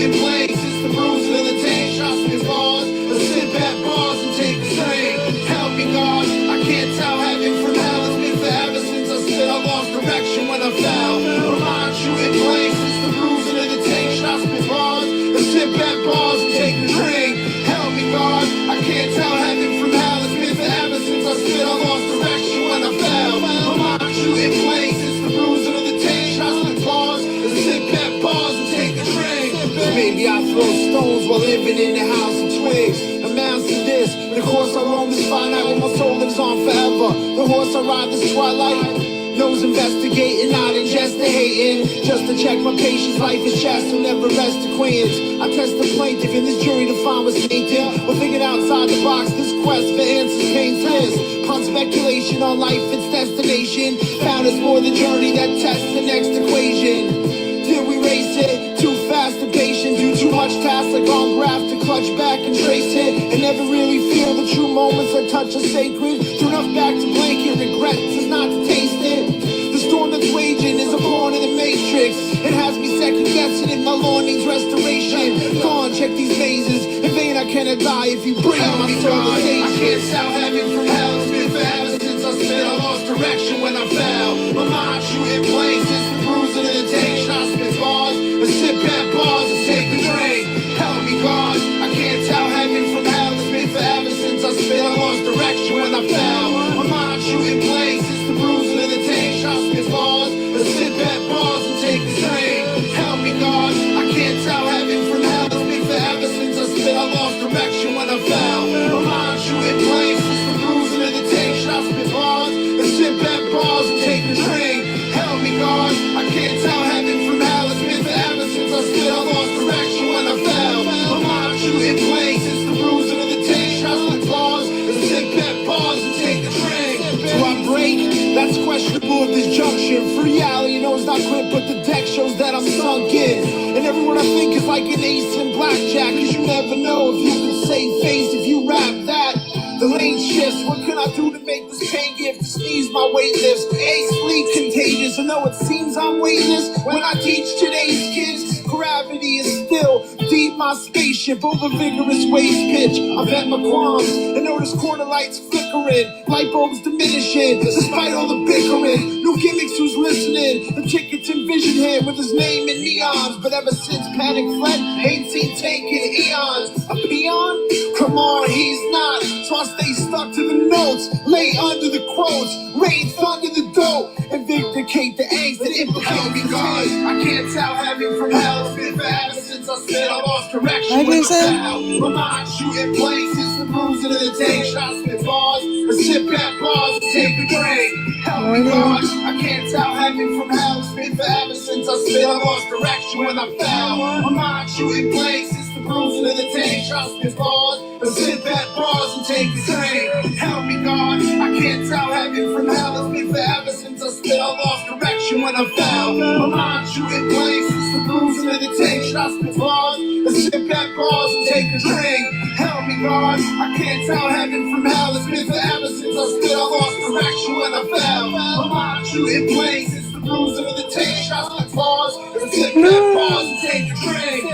in place. It's the bruising of the tank. Shots with bars. Let's sit back bars and take a drink. Help me, God. I can't tell heaven from hell. It's been forever since I said I lost direction when I fell. Remind you in place. It's the bruising of the tank. Shots with bars. Let's sit back bars and take a drink. Help me, God. I can't tell heaven from hell. It's been forever since I said I lost direction when I fell. Remind you in place. It's the bruising of the tank. Shots with bars. Let's sit back bars and take a drink. Maybe I throw stones while living in the house of twins. Amounts to this. The course I roam is finite when my soul lives on forever. The horse I ride this twilight. Knows investigating, not ingestigating. Just to check my patient's life is chest will never rest acquaintance. I test the plaintiff in this jury to find what's tainted. We're thinking outside the box, this quest for answers painless. Upon speculation on life, its destination. Found it's more the journey that tests the next equation. Did we race it? Too fast and patient. Do too much task like on graft to clutch back and trace it. And never really feel the true moments that touch us sacred. Threw enough back to blanket regrets is not to taste it. The storm that's waging is a pawn in the matrix. It has me second guessing if my law needs restoration. Go on, check these mazes. In vain I cannot die if you bring my soul to station. I can't tell heaven from hell. It's been forever since I said I lost direction when I fell. My mind shooting places, the bruising of the tank. Shots with bars, and sit back bars and take a drink. Help me, God. I can't tell heaven from hell. It's been forever since I said I lost direction when I fell. My mind shooting places, the bruising of the tank. Shots with bars, and sit back bars and take a drink. Help me, God. I can't tell heaven from hell. It's been forever since I said I lost direction when I fell. My mind shooting places, the bruising of the tank. Shots with bars, and sit back bars and take a drink. Help me, God. I can't tell heaven from hell. It's been forever since I said I lost direction when I fell. My mind shooting places, the bruising of the tank. Shots with bars, and sit back bars and take a drink. Do I break? That's questionable at this junction. For reality knows not quit, but the deck shows that I'm sunk in. And every word I think is like an ace in blackjack. Cause you never know if you can save face if you rap that. The lane shifts, what can I do to make this pain gift? To sneeze my weight lifts, ace sleep contagious. And though it seems I'm weightless, when I teach today's kids, gravity is still deep my spaceship over vigorous waves pitch. I've had my qualms and notice corner lights flickering, light bulbs diminishing, despite all the bickering. New gimmicks who's listening, the tickets envision him with his name in neons. But ever since Panic Fled, ain't seen taking eons. A peon? Come on, he's not. So I stay stuck to the notes, lay under the quotes, rain thunder the dope, and vindicate the angst that implicate me, God. I can't tell heaven from hell. It's been forever since I said I lost direction when I fell. My mind shooting places, the bruising of the tank. Shots with bars, and sit back bars and take a drink. Help me, God. I can't tell heaven from hell. It's been forever since I said I lost direction when I fell. My mind shooting places, the bruising of the tank. Shots with bars, and sit back bars and take a drink. Help me, God. I can't tell heaven from hell. It's been forever since I said I lost direction when I fell. My mind shooting places, the bruising of the tank. Shots with bars, and sit back bars and take a drink. Help me, God. I can't tell heaven from hell. It's been forever since I said I lost direction when I fell. My mind shooting places, the bruising of the tank. Shots with bars, and sit back bars and take a drink.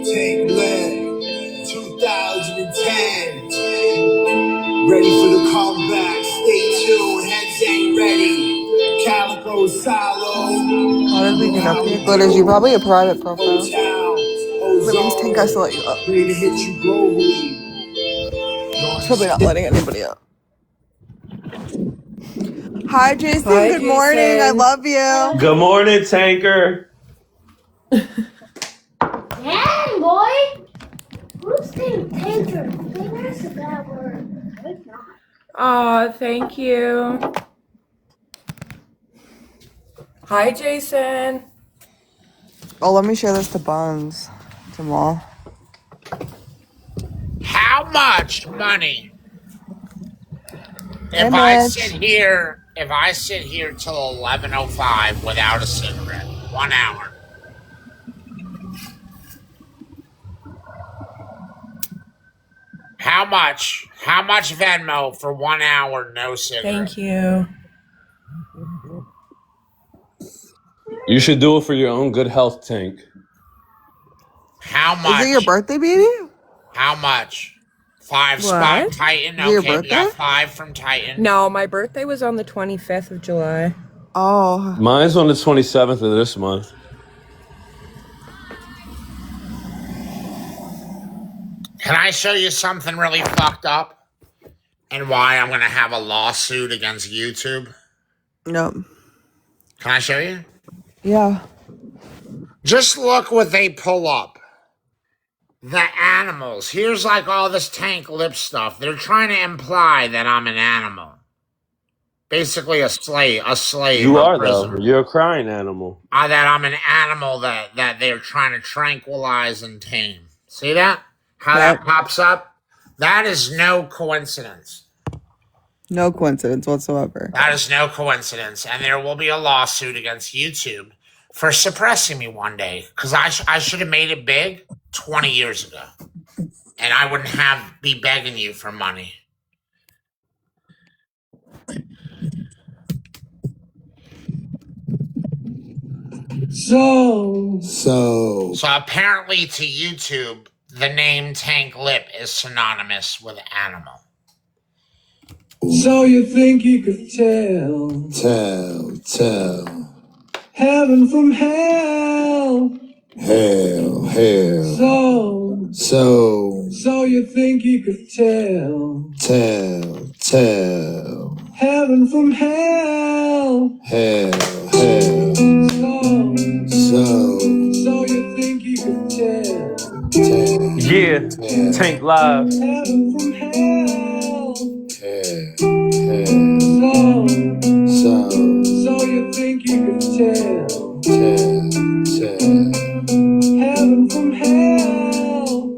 Take leg. 2010. Ready for the comeback. Stay tuned. Heads ain't ready. Calico Silo. How did we get up here? Glitters, you probably a private profile. Release Tank, I still let you up. Ready to hit you globally. It's probably not letting anybody up. Hi, Jason. Hi, Good morning. I Jason. love you. Good morning, Tanker. Dang, boy! Who's saying tanker? That's a bad word. It's not. Aw, thank you. Hi, Jason. Oh, let me share this to Buns. Jamal. How much money? Hey, If I Mitch. sit here till 11:05 without a cigarette, 1 hour. How much? How much Venmo for 1 hour, no cigarette? Thank you. You should do it for your own good health, Tank. How Is much? it your birthday, baby? How much? 5 spot What? Titan. Is it your Okay, we got birthday? 5 from Titan. No, my birthday was on the 25th of July. Oh. Mine's on the 27th of this month. Can I show you something really fucked up? And why I'm going to have a lawsuit against YouTube? No. Can I show you? Yeah. Just look what they pull up. The animals. Here's like all this Tank Lipp stuff. They're trying to imply that I'm an animal. Basically a slave. You a are, prisoner. though. You're a crying animal. That I'm an animal that they're trying to tranquilize and tame. See that? How that pops up? That is no coincidence. No coincidence whatsoever. That is no coincidence. And there will be a lawsuit against YouTube for suppressing me one day. Because I should have made it big 20 years ago. And I wouldn't be begging you for money. So apparently to YouTube, the name Tank Lipp is synonymous with animal. So you think you could tell heaven from hell. So you think you could tell heaven from hell. So you think you could tell Yeah, Tank Live. heaven from hell. So you think you could tell heaven from hell.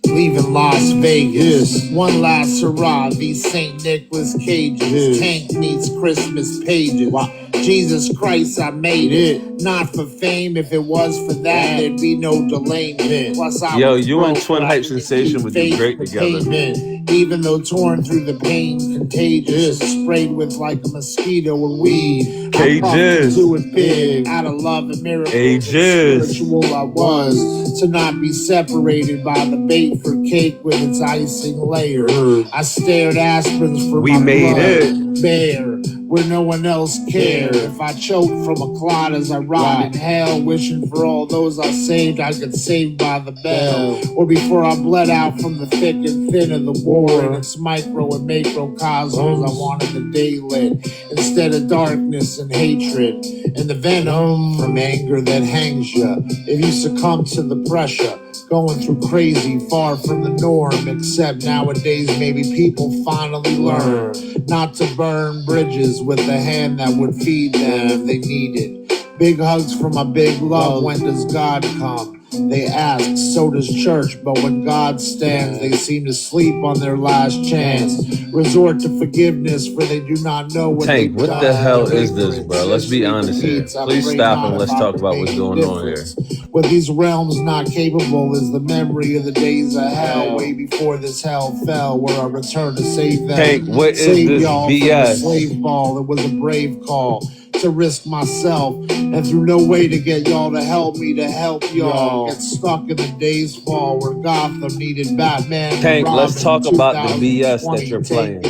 Leaving Las Vegas, one last hurrah, these St. Nicholas cages. Tank meets Christmas pages. Wow. Jesus Christ, I made it. Not for fame, if it was for that, there'd be no delayment. Plus, Yo, you and Twin Hype Sensation would do great together. Even though torn through the pain, contagious, sprayed with like a mosquito and weed. Cages. Do it big, out of love and miracles. Ages. Spiritual I was, to not be separated by the bait for cake with its icing layer. I stared aspirins for We my made blood it. bare, where no one else cared. If I choked from a clot as I rot in hell, wishing for all those I saved I could save by the bell. Or before I bled out from the thick and thin of the war, in its micro and macrocosms, I wanted the day lit instead of darkness and hatred, and the venom from anger that hangs you if you succumb to the pressure. Going through crazy, far from the norm, except nowadays maybe people finally learn not to burn bridges with the hand that would feed them if they needed. Big hugs for my big love, when does God come? They ask, so does church, but when God stands, they seem to sleep on their last chance. Resort to forgiveness, for they do not know what Tank, they've what done. the hell is this, bro? Let's be honest here. Please stop and let's talk about what's going on here. What these realms not capable is the memory of the days of hell, way before this hell fell, where I returned to save them. Tank, what is Save this y'all from the BS? slave ball. It was a brave call to risk myself, and through no way to get y'all to help me to help y'all. Get stuck in the days fall where Gotham needed Batman. Tank, and let's Robin. talk about the BS that you're playing.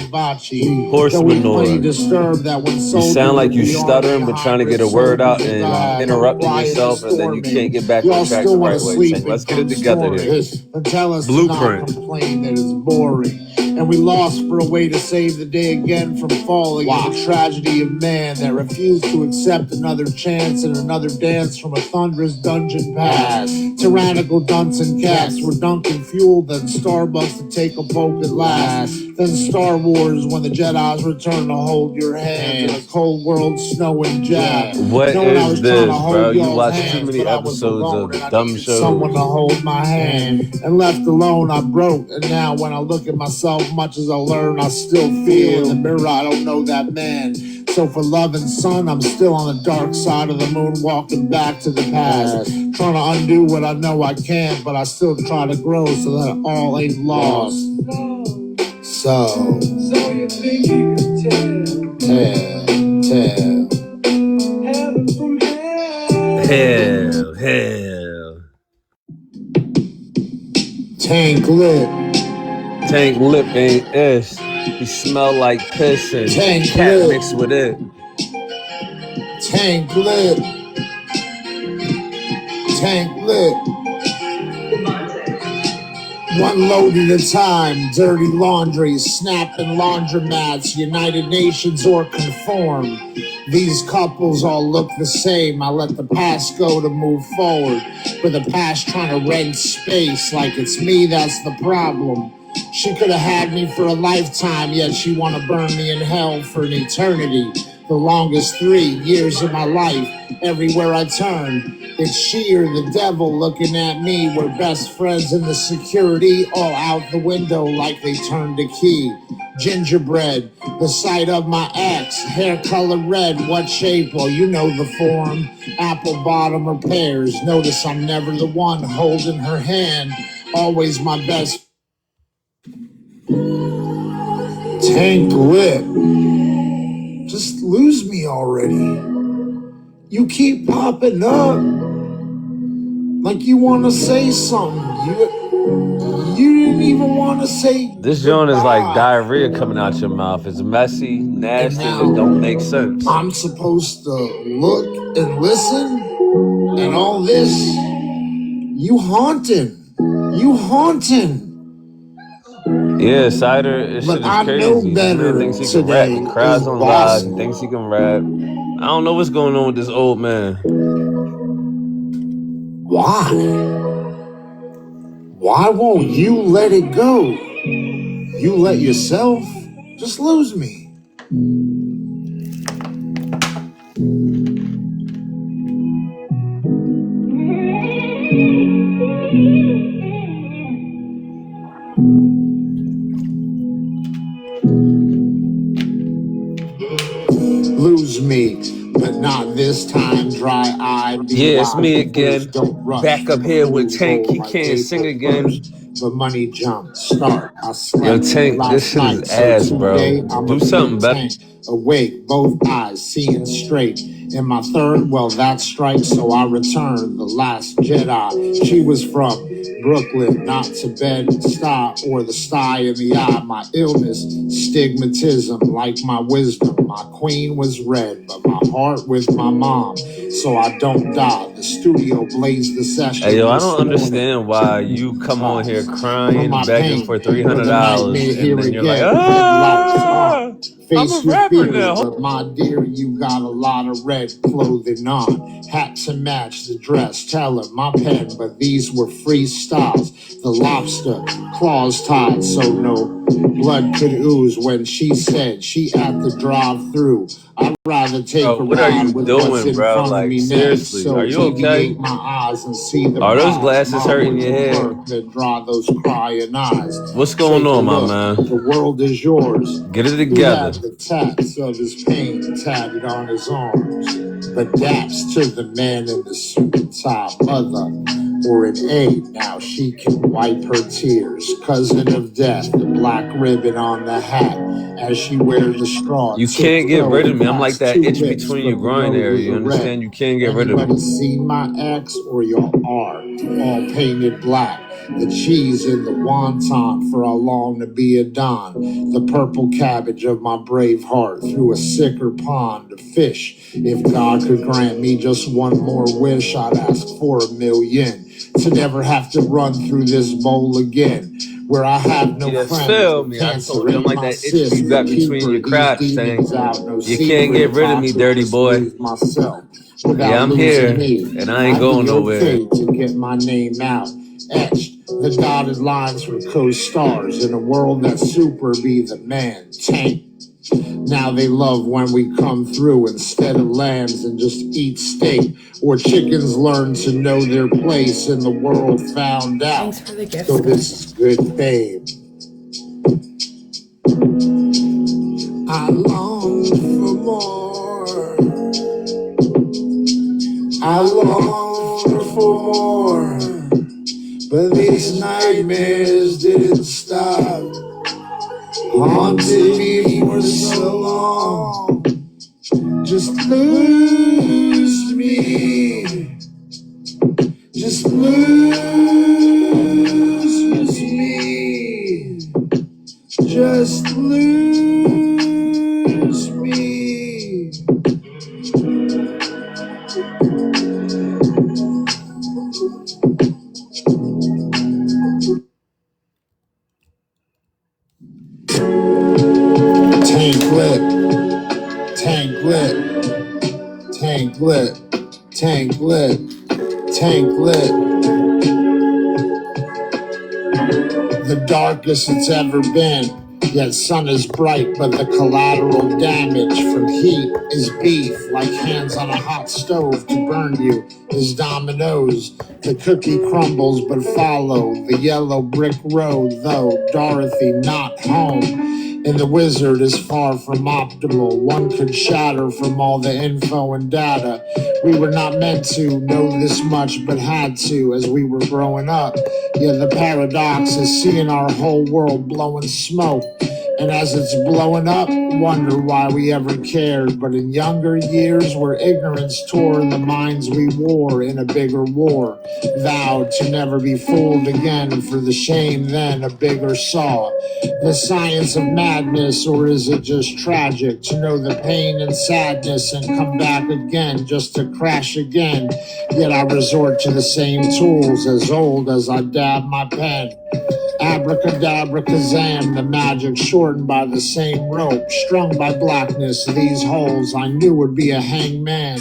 Horse manure. You sound like you stuttering but trying to get a word out and interrupting yourself, and then you can't get back on track the right way. Tank, let's get it together here. And tell us Blueprint. to not complain that it's boring. And we lost for a way to save the day again from falling. The tragedy of man that refused to accept another chance and another dance from a thunderous dungeon past. Tyrannical dunce and cats were dunking fuel, then Starbucks to take a poke at last. Then Star Wars when the Jedi's return to hold your hand in a cold world snow and jab. What Knowing I is was this, trying to hold bro? You y'all's watch hands, too many but I was episodes alone and I of dumb needed shows. someone to hold my hand. And left alone I broke, and now when I look at myself, much as I learn, I still feel in the mirror I don't know that man. So for love and sun, I'm still on the dark side of the moon, walking back to the past. Trying to undo what I know I can't, but I still try to grow so that all ain't lost. So you think you could tell heaven from hell. Hell. Tank Lip. Tank Lip ain't ish. He smell like piss and Tank cat Lip. mixed with it. Tank Lip. Tank Lip. One load at a time, dirty laundry, snapping laundromats, United Nations or conform. These couples all look the same. I let the past go to move forward, but the past trying to rent space like it's me that's the problem. She could have had me for a lifetime, yet she want to burn me in hell for an eternity. The longest 3 years of my life, everywhere I turn, it's she or the devil looking at me. We're best friends and the security all out the window like they turned a key. Gingerbread, the sight of my ex, hair color red, what shape? Well, you know the form. Apple bottom or pears. Notice I'm never the one holding her hand. Always my best. Tank Lip. Just lose me already. You keep popping up like you want to say something. You didn't even want to say This joint is like goodbye. diarrhea coming out your mouth. It's messy, nasty, and it don't make sense. I'm supposed to look and listen and all this. You haunting. You haunting. Yeah, Cider, this But shit is I know crazy. This man better thinks he can rap. today He is cries on live. He boss. thinks he can rap. I don't know what's going on with this old man. Why? Why won't you let it go? You let yourself just lose me. Lose me, but not this time. Dry-eyed, Yeah, it's me first. again. Don't rush. Back up here with Rules Tank. roll He like can't sing April again. 1st. But money jump, start. I Yo, slept Tank, this last shit night, is so ass, bro. today I'm Do a something big better. tank. Awake, both eyes seeing straight. In my third, well, that's strike, so I return. The last Jedi. She was from Brooklyn, not to Bed-Stuy or the sty in the eye. My illness, stigmatism, like my wisdom. My queen was red, but my heart with my mom, so I don't die. The studio blazed the session. Hey, yo, I this don't morning. understand why you come on here For crying, my begging pain, for for the $300, nightmare and here then you're like, again. Red lights on. I'm a Face your rapper fears, now. but my dear, you got a lot of red clothing on. Hat to match the dress. Tell her my pen, but these were freestyles. The lobster claws tied, so no blood could ooze. When she said she at the drive-through, I'd rather take Bro, a what are you ride with what's doing, in bro? front of Like, me next. seriously, So are you okay? deviate my eyes and see the Are those prize. glasses hurting Mark your head? work that draw those crying eyes. What's going Take a on, my look. man? The world is yours. Get it He together. had the tats of his pain tatted on his arms, but daps to the man in the suit and tie. Mother or an aide, now she can wipe her tears. Cousin of death, the black ribbon on the hat as she wears the straw. You can't get rid of me. I'm like that itch Toothpicks, between your but the groin area. noses You are red. understand? You can't get rid of Anybody me. seen my ex or y'all are all painted black? The cheese in the wonton for how long to be a don. The purple cabbage of my brave heart through a sicker pond to fish. If God could grant me just one more wish, I'd ask for 1,000,000 to never have to run through this bowl again. Where I have no Yes, friends, feel the me. I cancer told you I'm in like my that itch cyst, you the got between keeper, your these crotch thing. demons out, no You can't get secret. rid of me, I could dirty just boy. lose myself without Yeah, I'm losing here, me. and I ain't I'd going be nowhere. okay to get my name out, etched the dotted lines for co-stars in a world that super be the man. Tank. Now they love when we come through instead of lambs and just eat steak. Or chickens learn to know their place in the world found out. Thanks for the gift, So Scott. this is good fame. I long for more. I long for more. But these nightmares didn't stop. Haunted me for so long. Just lose me. Just lose lit, tank lit, tank lit. The darkest it's ever been. Yet sun is bright, but the collateral damage from heat is beef, like hands on a hot stove to burn you is dominoes. The cookie crumbles, but follow the yellow brick road, though Dorothy not home. And the wizard is far from optimal. One could shatter from all the info and data. We were not meant to know this much, but had to as we were growing up. Yeah, the paradox is seeing our whole world blowing smoke. And as it's blowing up, wonder why we ever cared. But in younger years, where ignorance tore the minds we wore in a bigger war, vowed to never be fooled again for the shame then a bigger saw. The science of madness, or is it just tragic to know the pain and sadness and come back again just to crash again? Yet I resort to the same tools as old as I dab my pen. Abracadabra kazam, the magic shortened by the same rope, strung by blackness, these holes I knew would be a hangman,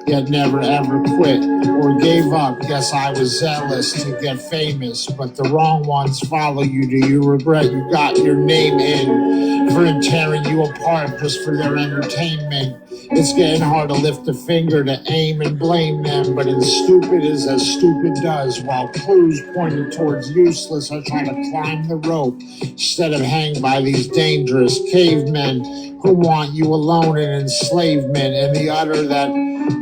yet never ever quit or gave up. Guess I was zealous to get famous, but the wrong ones follow you. Do you regret you got your name in for tearing you apart just for their entertainment? It's getting hard to lift a finger to aim and blame them, but in stupid is as stupid does, while clues pointed towards useless are trying to climb the rope instead of hang by these dangerous cavemen who want you alone in enslavement, and the utter that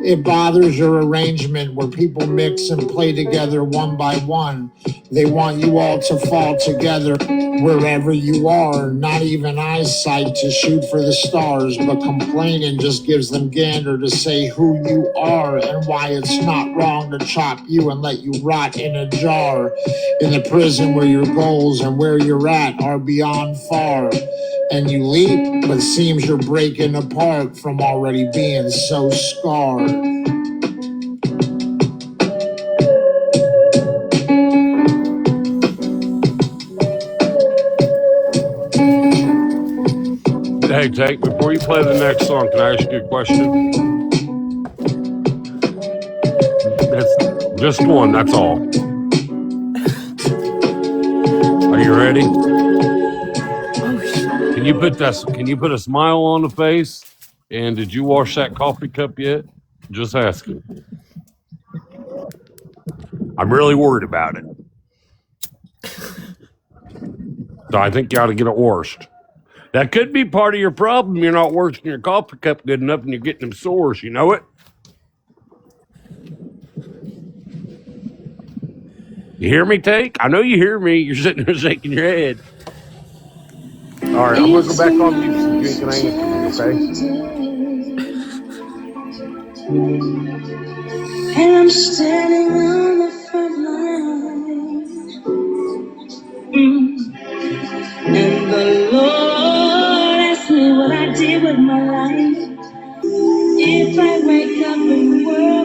it bothers your arrangement where people mix and play together one by one. They want you all to fall together wherever you are, not even eyesight to shoot for the stars, but complaining just gives them gander to say who you are and why it's not wrong to chop you and let you rot in a jar in the prison where your goals and where you're at are beyond far. And you leap, but seems you're breaking apart from already being so scarred. Hey, Tank, before you play the next song, can I ask you a question? It's just one, that's all. Are you ready? Can you put a smile on the face? And did you wash that coffee cup yet? Just asking. I'm really worried about it. So I think you ought to get it washed. That could be part of your problem. You're not washing your coffee cup good enough and you're getting them sores. You know it? You hear me, Tank? I know you hear me. You're sitting there shaking your head. All right, I'm going to go back on mute so you ain't going to answer me, okay? And I'm standing on the front line. And the Lord asked me what I did with my life. If I wake up in the world,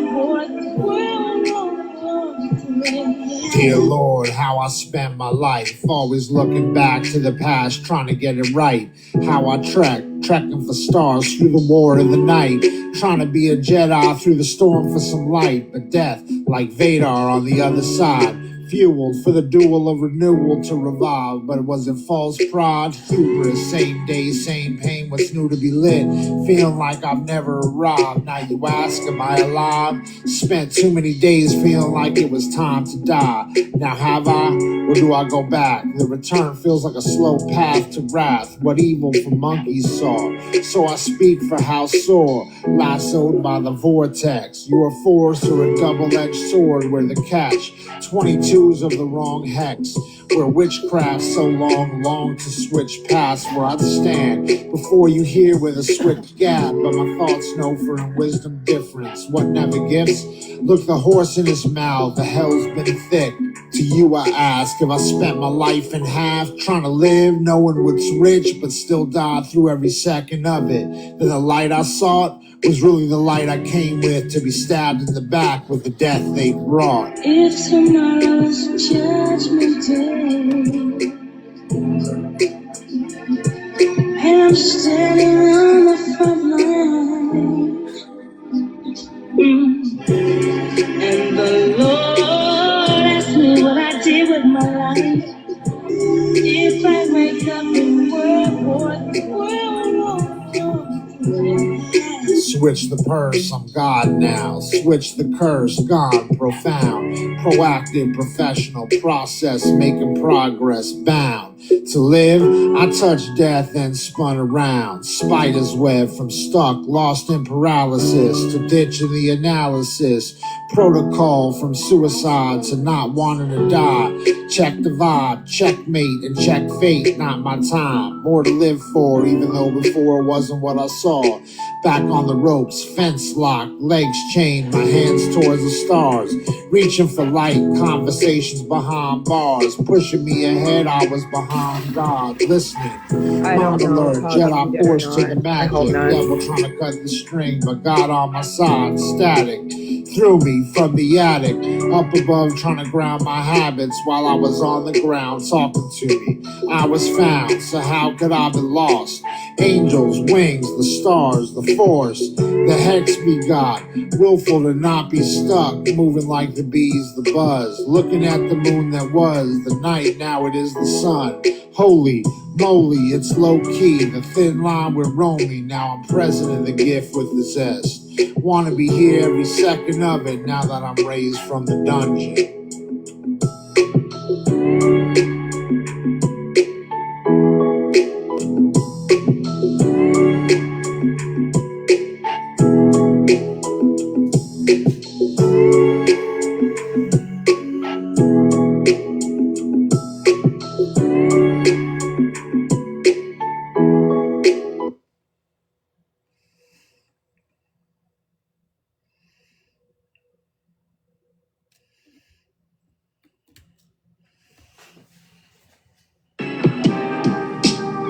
Dear Lord, how I spend my life, always looking back to the past, trying to get it right. How I trekking for stars through the war of the night, trying to be a Jedi through the storm for some light, but death, like Vader on the other side, fueled for the duel of renewal to revive. But it wasn't false pride, hubris, same day, same pain, what's new to be lit, feeling like I've never arrived. Now you ask, am I alive? Spent too many days feeling like it was time to die. Now have I, or do I go back? The return feels like a slow path to wrath, what evil from monkeys saw. So I speak for how sore, lassoed by the vortex. You're a force or a double-edged sword, where the catch 22s of the wrong hex, where witchcraft so long to switch past where I'd stand before you hear with a swift gab. But my thoughts know for in wisdom difference, what never gifts. Look, the horse in his mouth, the hell's been thick. To you I ask, if I spent my life in half trying to live, knowing what's rich, but still died through every second of it, then the light I sought was really the light I came with, to be stabbed in the back with the death they brought. if tomorrow's judgment day, and I'm standing on the front line, see with my life. If I wake up in World War, switch the purse, I'm God now. Switch the curse, gone profound. Proactive, professional process, making progress, bound. To live, I touched death and spun around. Spider's web from stuck, lost in paralysis, to ditching the analysis. Protocol from suicide to not wanting to die. Check the vibe, checkmate, and check fate, not my time. More to live for, even though before wasn't what I saw. Back on the ropes, fence locked, legs chained, my hands towards the stars. Reaching for light, conversations behind bars. Pushing me ahead, I was behind God. Listening, I don't mind know alert, how she Jedi did or force to not. the I hope magic. not. Devil trying to cut the string, but God on my side, static. Threw me from the attic, up above trying to ground my habits while I was on the ground talking to me. I was found, so how could I be lost? Angels, wings, the stars, the force, the hex be God, willful to not be stuck, moving like the bees, the buzz, looking at the moon that was the night, now it is the sun. Holy moly, it's low key, the thin line we're roaming, now I'm present in the gift with the zest. Wanna be here every second of it now that I'm raised from the dungeon.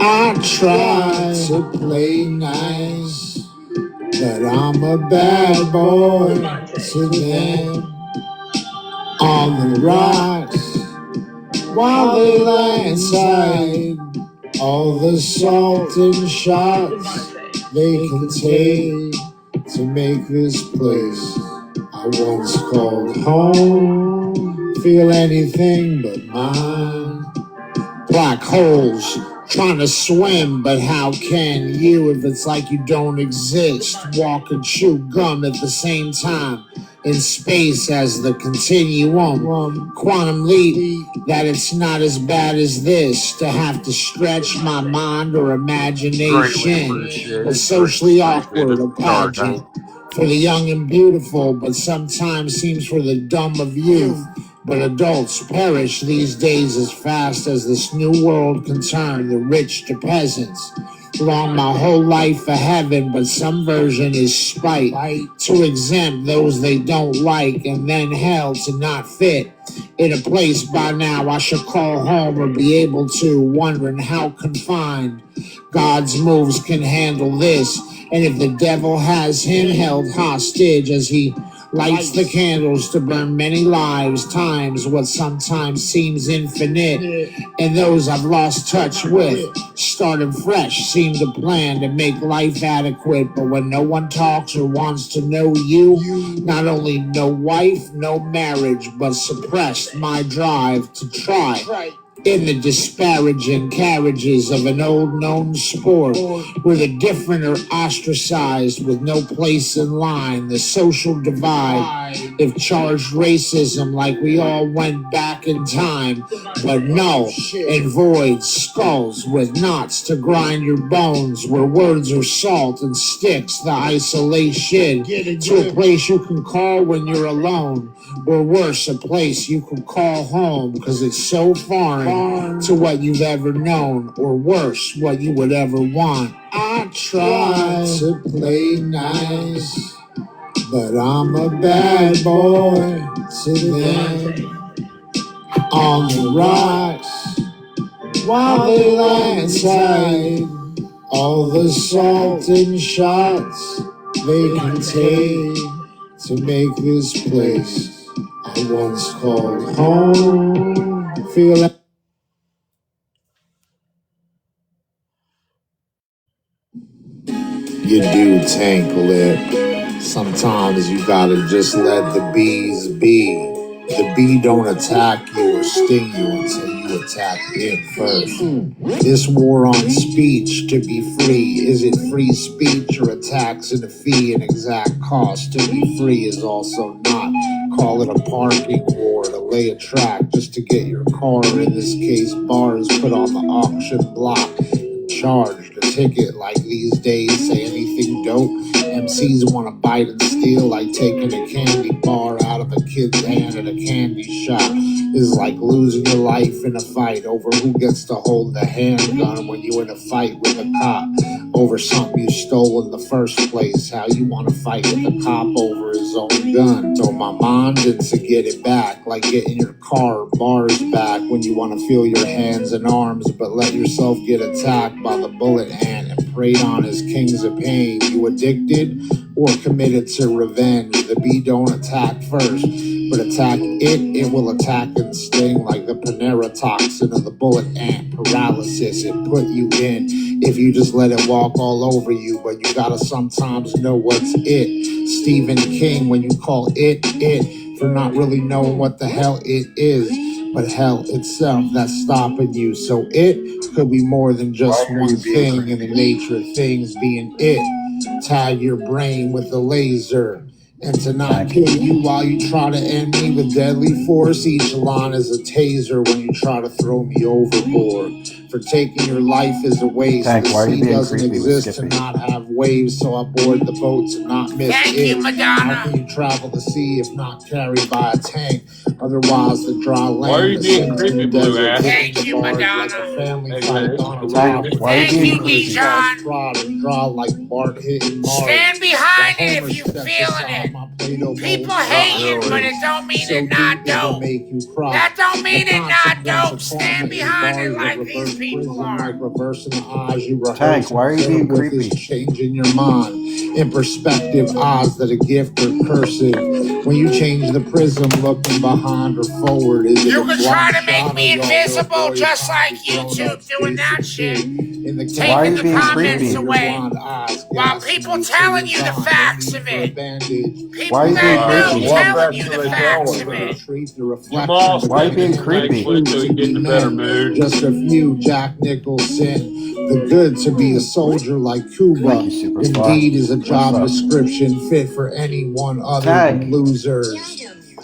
I try to play nice, but I'm a bad boy to them. On the rocks, while they lie inside, all the salt and shots they can take to make this place I once called home feel anything but mine. Black holes trying to swim, but how can you if it's like you don't exist? Walk and chew gum at the same time in space as the continuum. Quantum leap that it's not as bad as this to have to stretch my mind or imagination. A socially awkward, a pageant for the young and beautiful, but sometimes seems for the dumb of youth. But adults perish these days as fast as this new world can turn the rich to peasants. Long my whole life for heaven, but some version is spite to exempt those they don't like, and then hell to not fit in a place by now I should call home or be able to, wondering how confined God's moves can handle this. And if the devil has him held hostage as he lights the candles to burn many lives, times what sometimes seems infinite, and those I've lost touch with, starting fresh, seem to plan to make life adequate. But when no one talks or wants to know you, not only no wife, no marriage, but suppressed my drive to try. In the disparaging carriages of an old known sport, where the different are ostracized with no place in line, the social divide, if charged racism like we all went back in time, but no, and void skulls with knots to grind your bones, where words are salt and sticks the isolation, to a place you can call when you're alone, or worse, a place you can call home because it's so foreign to what you've ever known, or worse, what you would ever want. I try to play nice, but I'm a bad boy to them. On the rocks, while they lie inside, all the salt and shots they can take to make this place I once called home feel like you do tank lip. Sometimes you gotta just let the bees be. The bee don't attack you or sting you until you attack it first. This war on speech to be free, is it free speech or a tax and a fee? An exact cost to be free is also not. Call it a parking war to lay a track just to get your car, in this case bars, put on the auction block. Charged a ticket like these days, say anything dope. MCs want to bite and steal like taking a candy bar out of a kid's hand at a candy shop. Is like losing your life in a fight over who gets to hold the handgun when you in a fight with a cop over something you stole in the first place. How you want to fight with a cop over his own gun? So my mind is to get it back, like getting your car or bars back when you want to feel your hands and arms, but let yourself get attacked by the bullet ant and preyed on as kings of pain. You addicted or committed to revenge? The bee don't attack first, but attack it will attack and sting like the Panera toxin of the bullet ant. Paralysis it put you in if you just let it walk all over you, but you gotta sometimes know what's it. Stephen King, when you call it for not really knowing what the hell it is, but hell itself that's stopping you. So it could be more than just one thing in the nature of things being it. Tag your brain with a laser, and to not kill you while you try to end me with deadly force. Each line is a taser when you try to throw me overboard. For taking your life is a waste. Tank, The why are you sea being doesn't creepy with exist to Skippy? not have waves, so I board the boat to not miss Thank it. you, Madonna. How can you travel the sea if not carried by a tank? Otherwise, the dry Why are land you that being sinks in creepy, the Blue desert. ass? Thank you, Barred like Madonna. a family Hey, fight man, on a it's rock. Tank, why are you Thank being you, creepy? Dijon. Prod and draw like Bart hitting Mars. Stand behind While it Homer if you steps feeling aside it. my Play-Doh People bowl hating, but really. it don't mean so it not deep it'll dope. make you cry. That don't mean The it not concept dope. of Stand karma is behind it bars like of these reverse people prison, are. like reversing the odds you rehearse. Tank, why are you being with creepy? is changing your mind. In perspective, odds that a gift or cursive. When you change the prism, looking behind or forward, is it You a can block try to make shot or me y'all invisible little boy just trying like to grown YouTube up doing that Jason shit. Kidd in the Why are Taking you the being comments creepy? your away blind eyes, while gassing people you till telling you're you the gone. No facts need of for a it. bandage. Why are People you being that know creepy? What telling facts you are the they facts telling of her? it. The Your reflection mom's Why are you of being spinning his neck creepy? foot till he get in a better mood. just a few. Jack Nicholson. The good to be a soldier like Cuba. Thank you, Super Indeed Spot. is a What's job up? description fit for anyone other Tank. than losers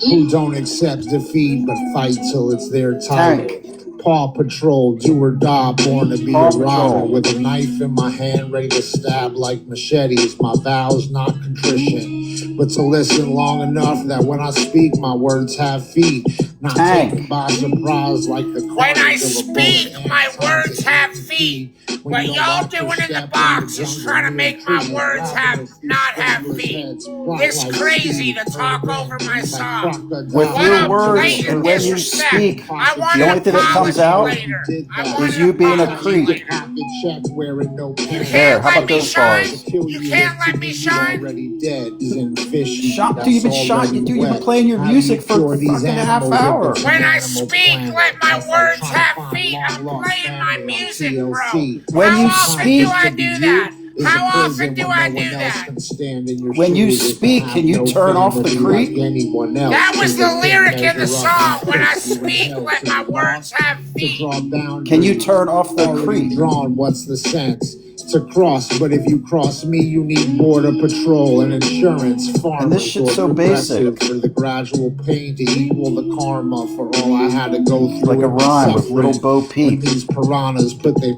who don't accept defeat but fight till it's their title. Tank. Paw Patrol, do or die, born to be Paw a rider Patrol. with a knife in my hand, ready to stab like machetes. My vows, not contrition, but to listen long enough that when I speak, my words have feet, not taken Tank. by surprise like the When I carnage of a bullet speak, ant. my Times words it have makes you feet. feed. When What you don't y'all walk doing your in the step box the is jungle, trying to near make my trees, words have ravenous, these not have scramblers' feet. heads plot It's like crazy speed, to talk over like myself. With What your a crocodile words tears, and blatant when you disrespect. speak, I want the an only thing that comes apology out later. I want is an you being a apology creep. later. pocket check wearing no You pants. There, can't how let about me those shine. bars? You can't let me shine. Already dead is in fishy. Shot, dude, That's you've been shot. already Dude, you've been wet. playing your How do music you for cure these fucking a half animals if hour. it's When an I animal speak, planet? let my That's like words trying to have find feet. long I'm lost playing my family on music, bro. TLC. When How you often do speak, I do that? Is How a often prison do when I no do one else that? can stand in your when you shoes. If speak, can you no turn off the family creep? like anyone else, That was 'cause they the can't lyric in the measure up song. When I pussy when speak, held let to my the words law. have To feet. draw boundaries, Can you turn off the already creep? drawn, what's the sense? To cross, but if you cross me, you need border patrol and insurance. Farmers And this shit's or so progressive basic. for the gradual pain to equal the karma for all I had to go through. Like a in my rhyme with Little suffering. Bo When Peep. these piranhas put their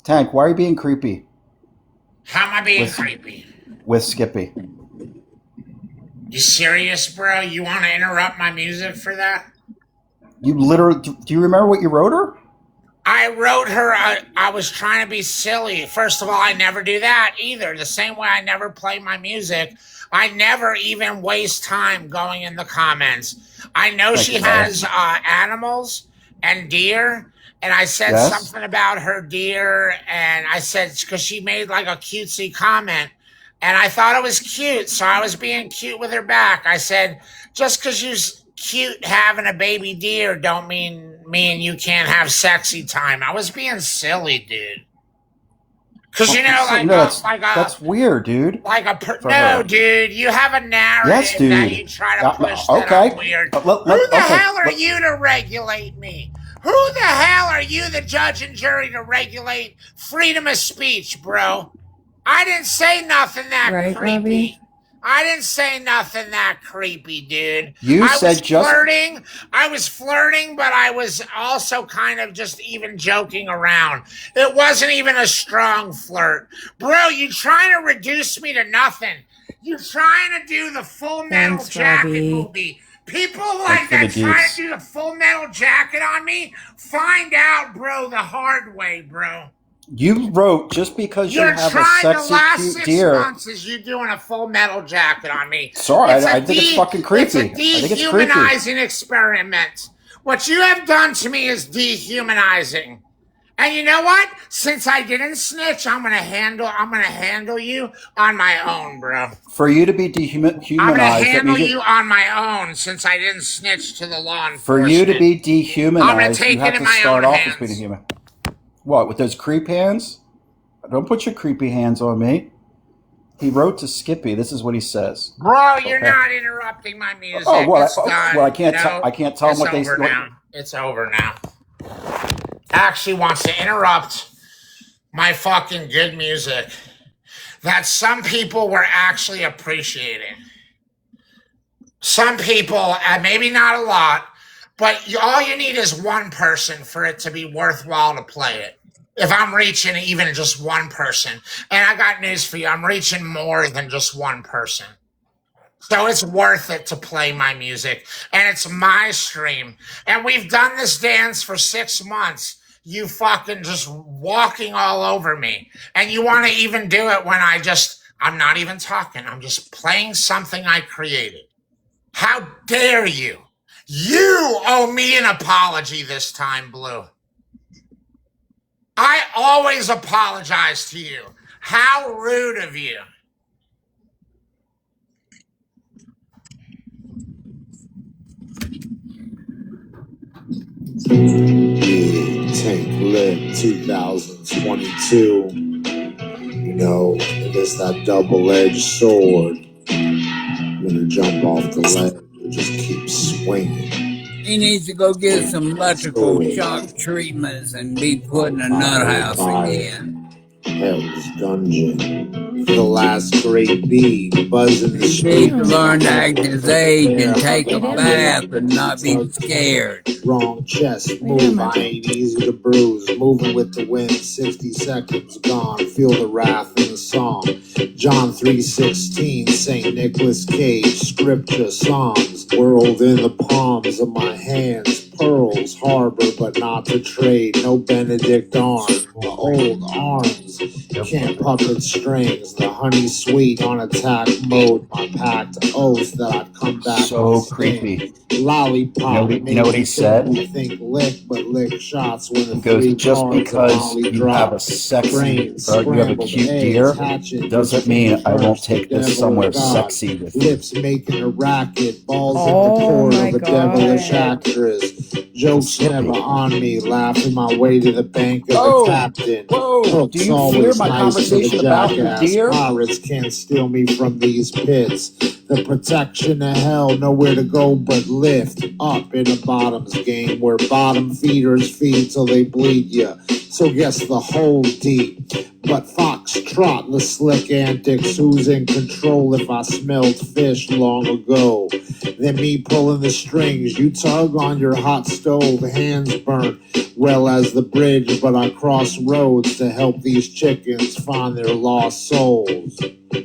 Tank, why are you being creepy How am I being with creepy? with Skippy? You serious, bro? You want to interrupt my music for that? You literally, do you remember what you wrote her? I wrote her, I was trying to be silly. First of all, I never do that either. The same way I never play my music. I never even waste time going in the comments. I know Thank she you, brother. has animals and deer. And I said Yes? something about her deer. And I said, because she made like a cutesy comment. And I thought it was cute. So I was being cute with her back. I said, just because you're cute having a baby deer don't mean me and you can't have sexy time. I was being silly, dude. Because you know, that's weird, dude. No, dude, you have a narrative that you try to push that I'm weird. Who the hell are you to regulate me? Who the hell are you, the judge and jury, to regulate freedom of speech, bro? I didn't say nothing that creepy. Robbie? I didn't say nothing that creepy, dude. I was flirting, but I was also kind of just even joking around. It wasn't even a strong flirt. Bro, you trying to reduce me to nothing. You're trying to do the Full Metal Jacket movie. People like that trying to do the Full Metal Jacket on me, find out, bro, the hard way, bro. You wrote just because you have a sexy, cute deer. The last 6 months is you doing a Full Metal Jacket on me. Sorry, I think it's fucking creepy. It's a dehumanizing experiment. What you have done to me is dehumanizing. And you know what? Since I didn't snitch, I'm gonna handle you on my own, bro. For you to be dehumanized, I'm gonna handle you on my own since I didn't snitch to the law enforcement. For you to be dehumanized, I'm gonna take you have it in to my start own off hands. as being a human. What, with those creep hands? Don't put your creepy hands on me. He wrote to Skippy. This is what he says. Bro, you're not interrupting my music. It's done. Well, I can't tell them what they say. It's over now. Actually wants to interrupt my fucking good music that some people were actually appreciating. Some people, maybe not a lot, but all you need is one person for it to be worthwhile to play it. If I'm reaching even just one person, and I got news for you, I'm reaching more than just one person. So it's worth it to play my music, and it's my stream. And we've done this dance for 6 months. You fucking just walking all over me. And you want to even do it when I'm not even talking. I'm just playing something I created. How dare you? You owe me an apology this time, Blue. I always apologize to you. How rude of you. Take Lipp 2022. You know, it is that double-edged sword. I'm gonna jump off the ledge and just keep swinging. He needs to go get some electrical shock treatments and be put in a nut house again. Hell's Dungeon. The last great beat, buzzing the He street. needs to learn to act his age and take a bath and not be scared. Wrong chest move, I ain't easy to bruise. Moving with the wind, 60 seconds gone. Feel the wrath in the song. John 3:16, St. Nicholas Cage, scripture, Psalms. World in the palms of my hands. Pearls harbor, but not to trade. No Benedict arms. The old arms can't puppet strings. The honey sweet on attack mode. My packed oath that I'd come back. So creepy. Lollipop. You know what he said? You think lick, but lick shots when the He goes, just because you have a sexy, or you have a cute deer, doesn't mean I won't take this somewhere sexy with you. Lips making a racket, balls at the core of a devilish actress. Jokes never on me, laughing my way to the bank of the captain. Do you hear my conversation about the deer? Pirates can't steal me from these pits. The protection of hell, nowhere to go but lift up in a bottoms game where bottom feeders feed till they bleed ya. So guess the hole deep. But foxtrot, the slick antics, who's in control if I smelled fish long ago? Then me pulling the strings, you tug on your hot stove, hands burnt, well as the bridge, but I cross roads to help these chickens find their lost souls.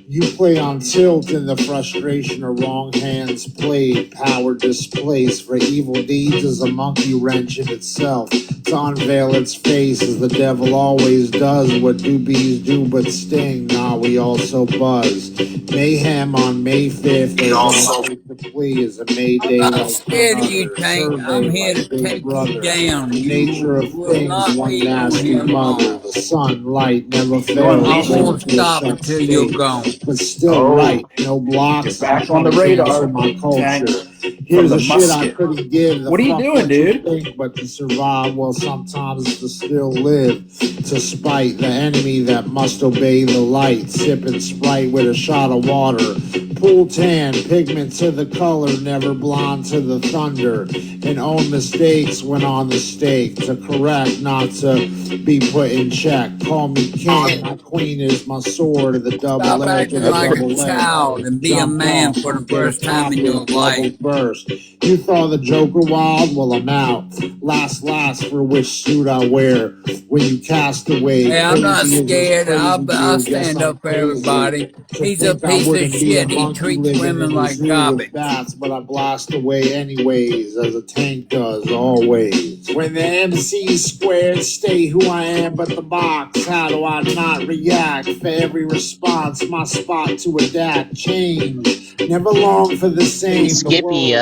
You play on tilt in the frustration of wrong hands played, power displaced for evil deeds is a monkey wrench in itself. To unveil its face as the devil always does, what do bees do but sting, nah we also buzz. Mayhem on May 5th, they also the plea is a May Day. I'm not scared of you, Tank. I'm here to take you down. Nature of things, one nasty mother. The sunlight never fails. I won't stop until you're gone. But still right, no blocks. Back on the radar, for my culture. from Here's the the shit I musket. couldn't give. The What are you fuck doing, what you dude? think, but to survive, well, sometimes to still live. To spite the enemy that must obey the light. Sipping Sprite with a shot of water. Pool tan, pigment to the color, never blonde to the thunder. And own mistakes when on the stake. To correct, not to be put in check. Call me king, my queen is my sword. The double Stop edge of acting the like a double edge. child and be a Jump man off, for the I'm gonna first time pop in your it, bubble life. burst. You thought the Joker wild? Well, I'm out. Last for which suit I wear. When you cast away, Hey, I'm not crazy is this scared. crazy I'll dude. Guess stand I'm up for crazy. everybody. To He's a think I piece of wouldn't be a shit. He monkey treats living women in a like zoo with garbage. bats, but I blast away anyways, as a tank does always. When the MC squared, stay who I am, but the box. How do I not react? For every response, my spot to adapt, change. Never long for the same. Hey, Skippy,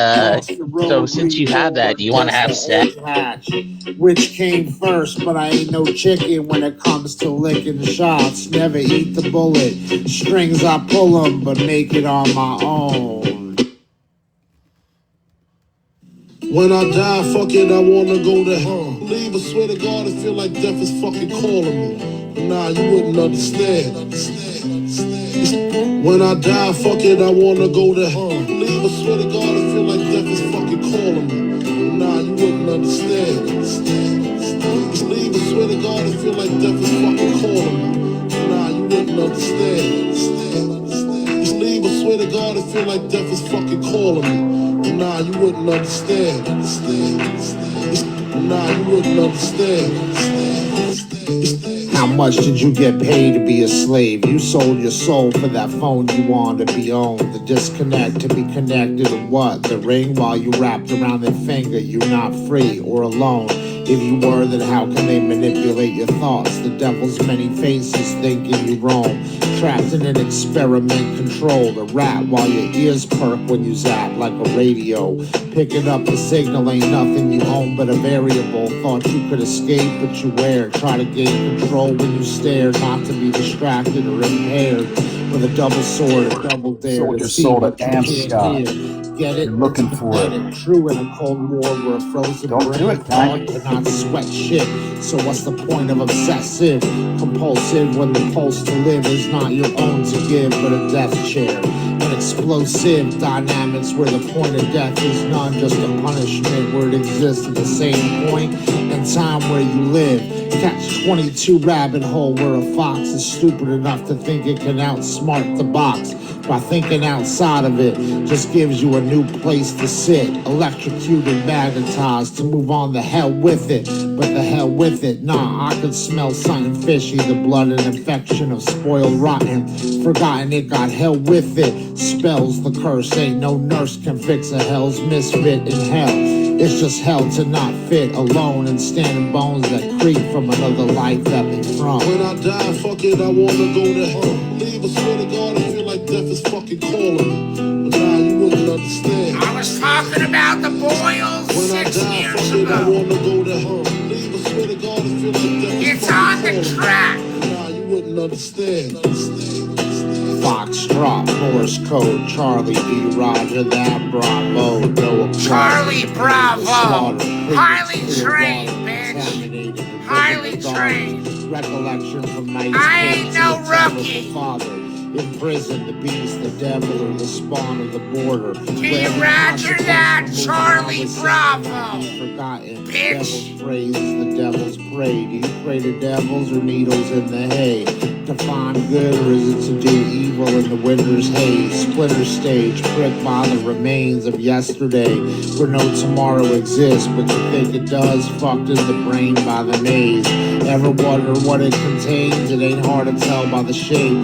so since you have that, do you want to have sex? Which came first, but I ain't no chicken when it comes to licking shots. Never eat the bullet. Strings I pull them, but make it on my own. When I die, fuck it, I wanna go to hell. Leave, I swear to God, I feel like death is fucking calling me. But nah, you wouldn't understand. When I die, fuck it, I wanna go to hell. Leave, I swear to God, I feel like death is fucking calling me. But nah, you wouldn't understand. Leave, I swear to God, I feel like death is fucking calling me. But nah, you wouldn't understand. Leave, I swear to God, I feel like death is fucking calling me. But nah, you wouldn't understand. Nah, you wouldn't understand. How much did you get paid to be a slave? You sold your soul for that phone you wanted to be owned. The disconnect to be connected to what? The ring while you wrapped around their finger. You're not free or alone. If you were, then how can they manipulate your thoughts? The devil's many faces thinking you roam. Trapped in an experiment controlled. A rat while your ears perk when you zap like a radio. Picking up the signal ain't nothing you own but a variable. Thought you could escape, but you wear. Try to gain control when you stare, not to be distracted or impaired. With a double sword, a double dare Sold to your see soul to what you Am can't Scott. hear. Get it? You're looking It's for it. pathetic. True in a cold war where a frozen Don't brain do it, Frank. cannot sweat shit. So what's the point of obsessive, compulsive when the pulse to live is not your own to give, but a death chair? An explosive dynamics where the point of death is none, just a punishment where it exists at the same point and time where you live. Catch 22 rabbit hole where a fox is stupid enough to think it can outsmart the box by thinking outside of it. Just gives you a new place to sit, electrocuted, magnetized to move on the hell with it. But the hell with it, nah, I could smell something fishy, the blood and infection of spoiled rotten. Forgotten it got hell with it. Spells the curse, ain't no nurse can fix a hell's misfit in hell. It's just hell to not fit alone and standing bones that creep from another life that they from. When I die, fuck it, I wanna go to hell. Leave, I swear to God, I feel like death is fucking calling me. But nah, you wouldn't understand. I was talking about the boils When I 6 die, years fuck it, I ago. wanna go to hell. Leave, I swear to God, I feel like death is It's fucking on the calling me. track. Nah, you wouldn't understand. Foxtrot, Morse code, Charlie D. Roger, that Bravo, Noah Charlie Bravo. Highly trained, bitch. Highly trained. Recollection from nights I ain't no rookie. father. In prison, the beast, the devil, or the spawn of the border. Can you roger that, Charlie Bravo? Forgotten. Bitch. Devil's praise is the devil's prey. Do you pray to devils or needles in the hay? To find good or is it to do evil in the winter's haze? Splinter stage, pricked by the remains of yesterday, where no tomorrow exists, but you think it does, fucked in the brain by the maze. Ever wonder what it contains? It ain't hard to tell by the shape.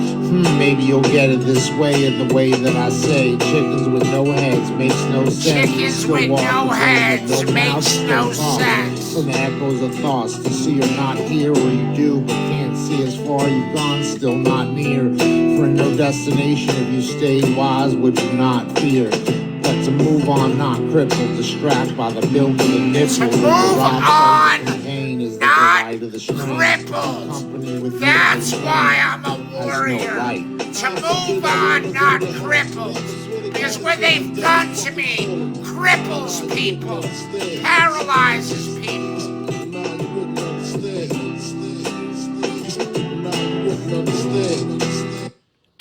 Maybe you'll get it this way in the way that I say. Chickens with no heads makes no sense. Chickens with no heads makes no sense. From echoes of thoughts to see you're not here where you do, but can't see as far you've gone, still not near. For in no destination if you stayed wise would you not fear. But to move on, not crippled, distracted by the milk of the nipple. To move on, pain is the not delight of the strain. crippled. Company with That's you why I'm a has no warrior. right. To move on, not crippled. Because what they've done to me cripples people, paralyzes people.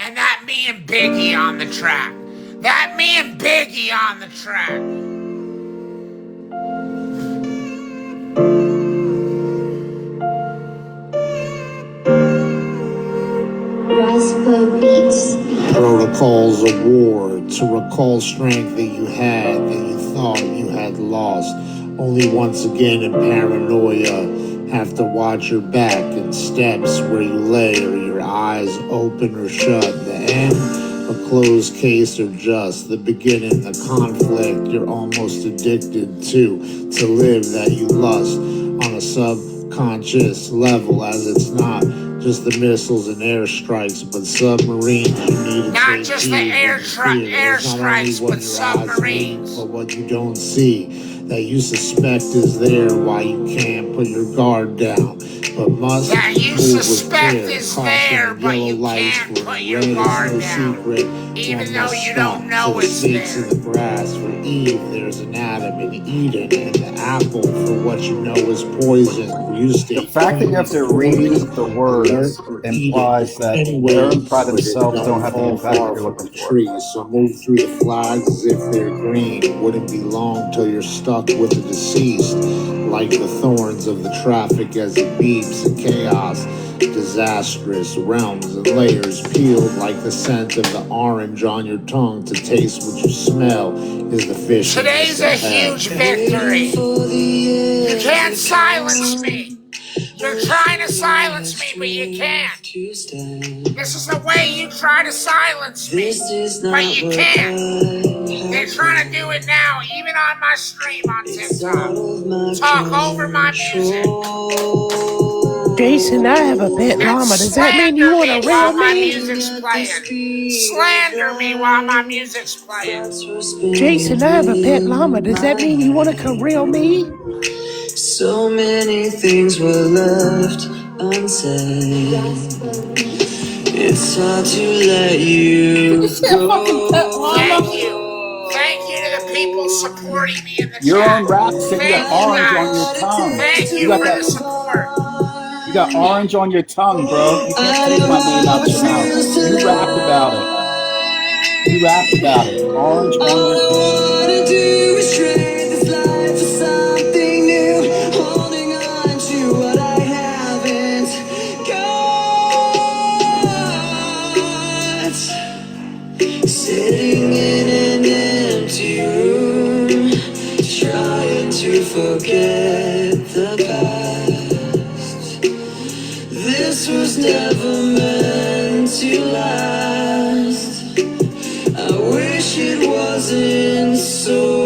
And that me and Biggie on the track. That me and Biggie on the track. Protocols of war, to recall strength that you had, that you thought you had lost. Only once again in paranoia, have to watch your back and steps where you lay, or your eyes open or shut. The end, a closed case, or just the beginning, the conflict you're almost addicted to live that you lust on a subconscious level, as it's not just the missiles and airstrikes, but submarines you need to Not take just the heed airstrikes, but submarines. but what you don't see that you suspect is there, why you can't put your guard down, but must that you move with suspect care. is Caution there, and but yellow you lights can't were put your red, guard it's no down, secret. even One though must you stop. don't know For it's snakes there. in the grass, for Eve there's an Adam in Eden, and the apple for what you know is poison. You stay The fact that you have to read the words implies that terms by themselves don't have the impact that you're looking for. Trees, so move through the flags as if they're green. Wouldn't be long till you're stuck with the deceased, like the thorns of the traffic as it beeps in chaos. Disastrous realms and layers peeled like the scent of the orange on your tongue. To taste what you smell is the fish. Today's a huge victory. You can't silence me. You're trying to silence me, but you can't. This is the way you try to silence me, but you can't. They're trying to do it now, even on my stream on TikTok. Talk over my music. Jason, I have a pet llama. Does that mean you want to while reel my me? music's playing. Slander me while my music's playing. Jason, I have a pet llama. Does that mean you want to come reel me? So many things were left unsaid. It's hard to let you go. Thank you. Thank you to the people supporting me in the Your chat. own rap said you got orange on your tongue. Thank you for the support. You got orange on your tongue, bro. You can't take my name out your mouth. You rapped about it. You rapped about it. Orange on your tongue. All I wanna do is trade this life for something new, holding on to what I haven't got. Sitting in an empty room, trying to forget the past. This was never meant to last. I wish it wasn't so.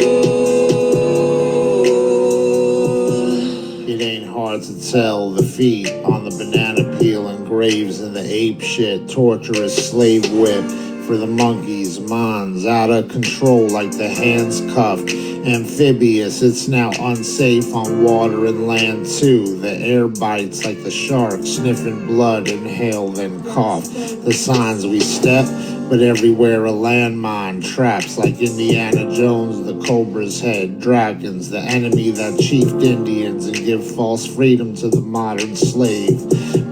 It ain't hard to tell the feet on the banana peel and graves in the ape shit. Torturous slave whip for the monkeys. Minds out of control like the hands cuffed. Amphibious, it's now unsafe on water and land too. The air bites like the shark, sniffing blood, inhale then cough. The signs we step, but everywhere a landmine. Traps like Indiana Jones, the cobra's head. Dragons, the enemy that chiefed Indians and give false freedom to the modern slave.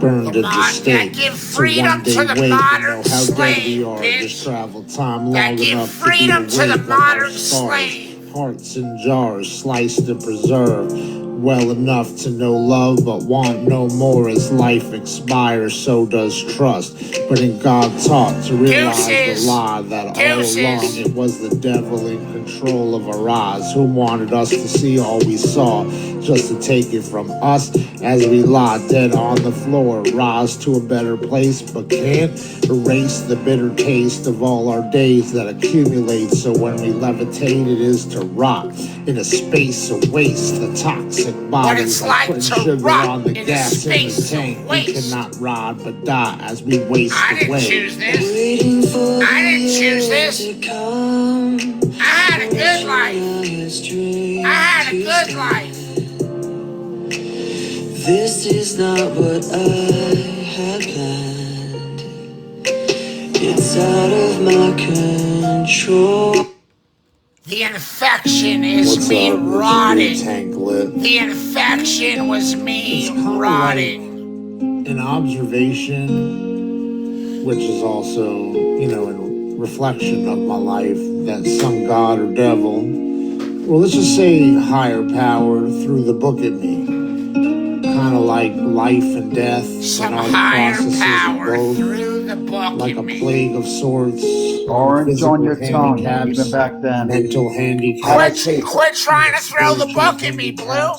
Burned at the stake. Give freedom to the modern slave, bitch. Just travel time That long give enough freedom to the modern slave. Hearts in jars, sliced and preserved. Well enough to know love, but want no more. As life expires, so does trust. But in God taught to realize the lie that all along it was the devil in control of our eyes, who wanted us to see all we saw, just to take it from us as we lie dead on the floor. Rise to a better place, but can't erase the bitter taste of all our days that accumulate. So when we levitate, it is to rot in a space of waste. The toxic bodies like putting sugar on the gas in the tank. We cannot ride but die as we waste away. I didn't choose this. I had a good life. This is not what I had planned. It's out of my control. The infection is me rotting. The infection was me rotting. An observation, which is also, a reflection of my life, that some god or devil, well, let's just say higher power, threw the book at me. Kind of like life and death. Some and all the higher processes power of both, threw the book like at a me. plague of sorts. Orange on your tongue, handicaps, even back then. mental handicaps. Quit trying to throw the book at me, Blue.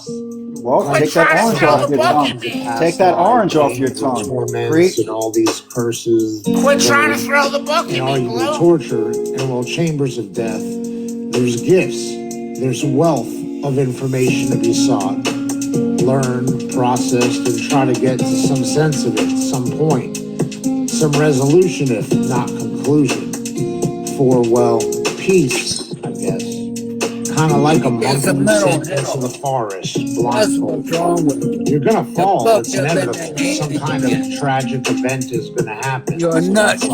Well, Quit take that trying to orange throw off the your book tongue. at me. Take that orange off your tongue. Torments and all these curses. Quit trying to throw the book at all me, you Blue. torture and chambers of death. There's gifts. There's wealth of information to be sought, learned, processed, and try to get to some sense of it, some point, some resolution, if not conclusion. For, peace, I guess. Kind of like a monkey sent into the forest, blindfolded. You're gonna fall, it's inevitable. Some kind of tragic event is gonna happen. You're nuts,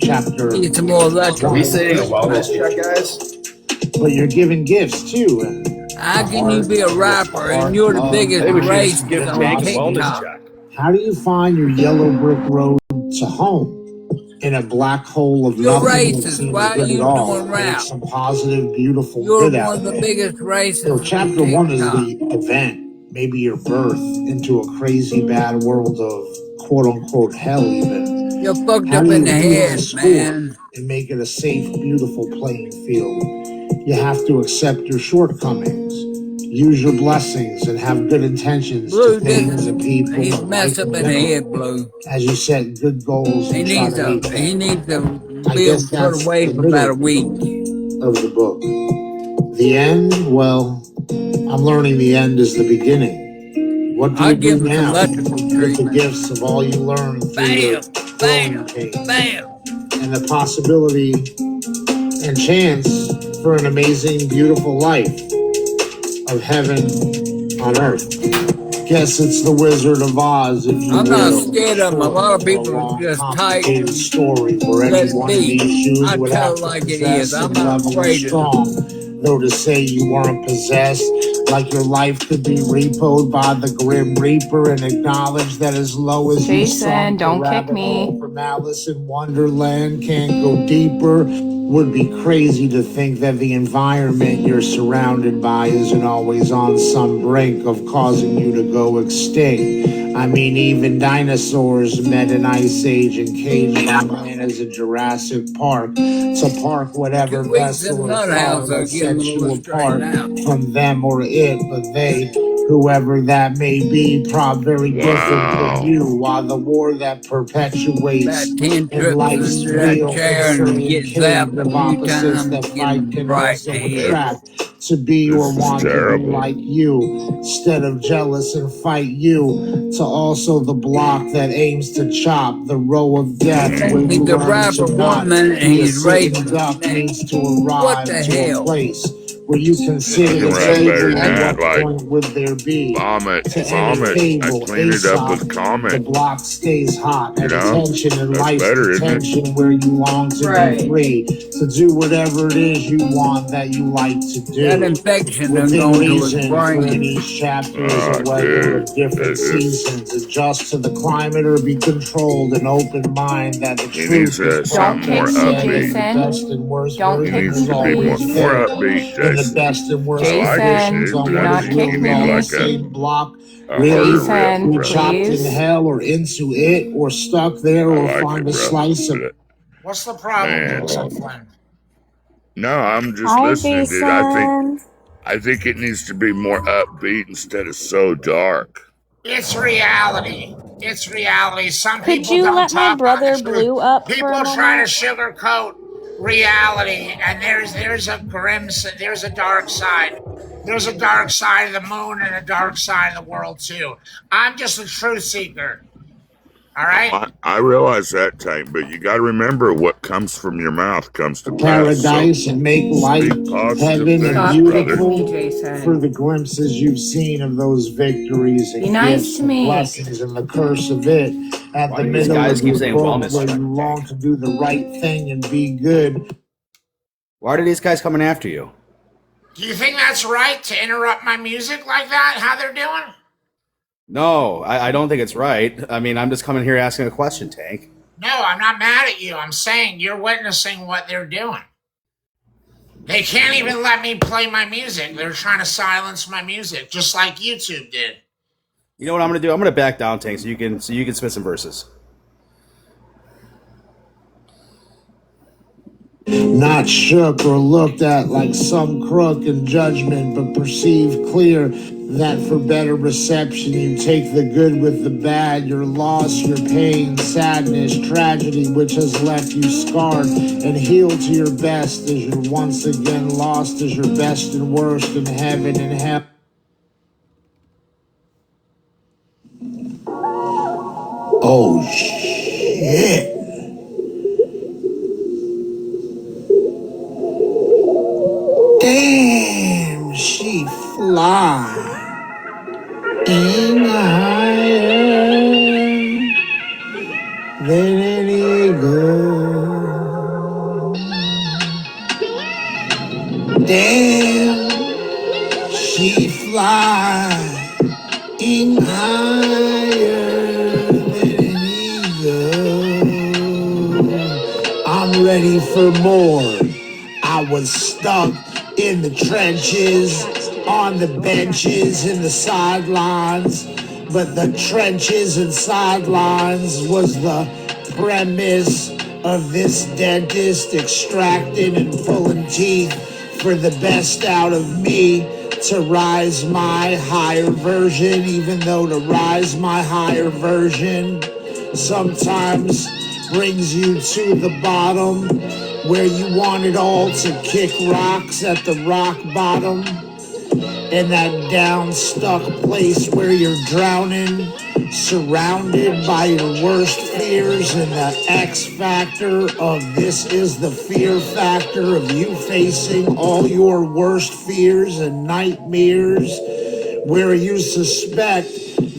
Chapter. Need some more electric. Are we saying a wellness check, guys? But you're giving gifts too. And how can you be a rapper and you're the biggest race on TikTok? How do you find your yellow brick road to home? In a black hole of You're nothing racist. that seems Why are good you at all. doing rap? Make some positive, beautiful You're good out one of the biggest racists. So chapter 1 is the event, maybe your birth into a crazy bad world of quote unquote hell even. You're fucked up in the head, man. And make it a safe, beautiful playing field. You have to accept your shortcomings. Use your blessings and have good intentions Blue, to things and people. He's messed up in the head, Blue. As you set good goals. He needs to be put away for about a week. Of the book. The end, well, I'm learning the end is the beginning. What do you do now? With the gifts of all you learn through your growing pain. And the possibility and chance for an amazing, beautiful life of heaven on earth. Guess it's the Wizard of Oz, if you I'm will. not scared of him. A lot of people just type and story where let anyone it in be. these shoes I would tell have it to like it possess is. I'm some not level of afraid of strong. Though to say you weren't possessed, like your life could be repoed by the Grim Reaper, and acknowledge that as low as Jason, don't kick me. For malice in Wonderland can't go deeper. Would be crazy to think that the environment you're surrounded by isn't always on some brink of causing you to go extinct. I mean, even dinosaurs met an ice age and caged by man as a Jurassic Park. To park whatever vessel or car that sets you apart from them or it, but they, whoever that may be, probably very different from you. While the war that perpetuates in life's wheel of opposites that fight can also attract to be or want to be like you, instead of jealous and fight you, to also the block that aims to chop the row of death where you learn to not be a sitting duck needs to arrive to a place where you consider the table and what point would there be to any table the block stays hot at attention and life's attention where you long to be free to do whatever it is you want that you like to do. That infection is Within going to his reason, for brain. each chapter is a weather of different seasons. Adjust to the climate or be controlled. An open mind that the truth is Don't kick me, Jason. best and worst Don't kick versions me, always please. there. And the best and worst Jason, do not kick me. same block. Jason, Really, chopped in please. hell or into it or stuck there or find a slice of it. What's the problem, Jason Flynn? No, I'm just Hi, listening, dude. Jason. I think it needs to be more upbeat instead of so dark. It's reality. It's reality. Some Could people you don't let my talk brother about the truth. Blue up for People a try to moment? sugarcoat reality, and there's a there's a dark side. There's a dark side of the moon and a dark side of the world too. I'm just a truth seeker. All right. I realize that, Tank, but you got to remember what comes from your mouth comes to Paradise and make life heaven and beautiful Jason. for the glimpses you've seen of those victories and Be nice gifts to and me. blessings and the curse of it. At Why the do these middle guys of keep your saying book wellness where check, you long Tank? to do the right thing and be good. Why are these guys coming after you? Do you think that's right to interrupt my music like that? How they're doing? No, I don't think it's right. I mean, I'm just coming here asking a question, Tank. No, I'm not mad at you. I'm saying you're witnessing what they're doing. They can't even let me play my music. They're trying to silence my music, just like YouTube did. You know what I'm gonna do? I'm gonna back down, Tank, so you can spit some verses. Not shook or looked at like some crook in judgment, but perceived clear that for better reception you take the good with the bad, your loss, your pain, sadness, tragedy, which has left you scarred, and healed to your best as you're once again lost as your best and worst in heaven and hell. Oh shit. Damn, she fly. Ain't higher than an eagle. Damn, she fly. Ain't higher than an eagle. I'm ready for more. I was stuck in the trenches, on the benches, in the sidelines. But the trenches and sidelines was the premise of this dentist extracting and pulling teeth for the best out of me to rise my higher version, even though to rise my higher version sometimes brings you to the bottom where you want it all to kick rocks at the rock bottom, in that down stuck place where you're drowning, surrounded by your worst fears, and the X factor of this is the fear factor of you facing all your worst fears and nightmares, where you suspect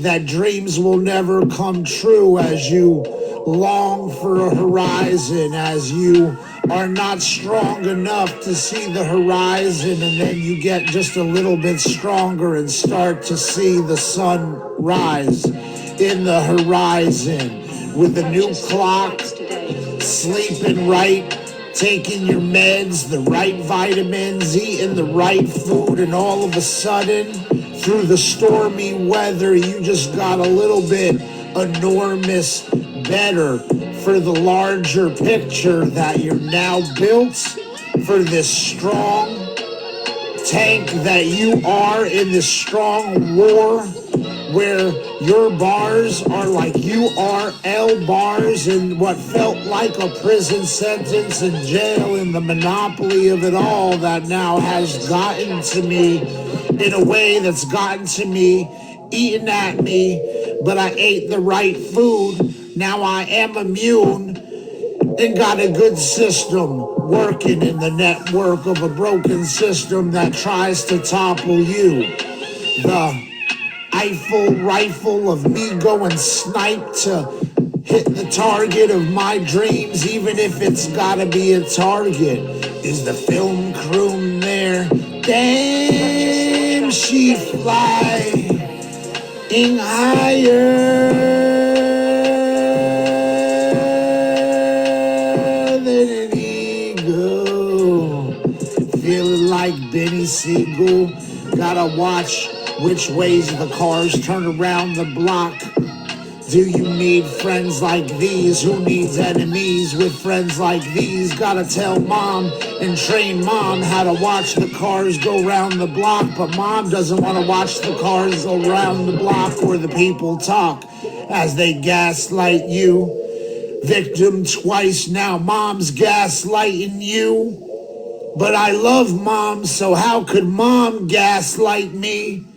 that dreams will never come true as you long for a horizon, as you are not strong enough to see the horizon, and then you get just a little bit stronger and start to see the sun rise in the horizon with a new clock, sleeping right, taking your meds, the right vitamins, eating the right food, and all of a sudden, through the stormy weather, you just got a little bit enormous better for the larger picture that you're now built for this strong tank that you are in this strong war where your bars are like URL bars in what felt like a prison sentence in jail, in the monopoly of it all that now has gotten to me in a way that's gotten to me, eating at me, but I ate the right food. Now I am immune and got a good system working in the network of a broken system that tries to topple you. The Eiffel rifle of me going snipe to hit the target of my dreams, even if it's gotta be a target. Is the film crew there? Damn, she flying higher than an eagle. Feeling like Benny Siegel. Gotta watch which ways the cars turn around the block. Do you need friends like these? Who needs enemies with friends like these? Gotta tell mom and train mom how to watch the cars go round the block. But mom doesn't want to watch the cars go round the block where the people talk as they gaslight you. Victim twice now, mom's gaslighting you. But I love mom, so how could mom gaslight me?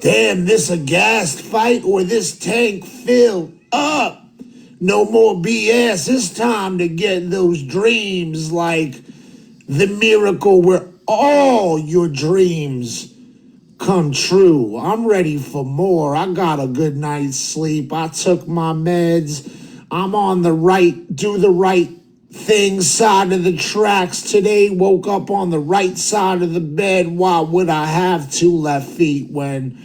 Damn, this a gas fight or this tank filled up? No more BS. It's time to get those dreams like the miracle where all your dreams come true. I'm ready for more. I got a good night's sleep. I took my meds. I'm on the right, do the right thing side of the tracks today. Woke up on the right side of the bed. Why would I have two left feet when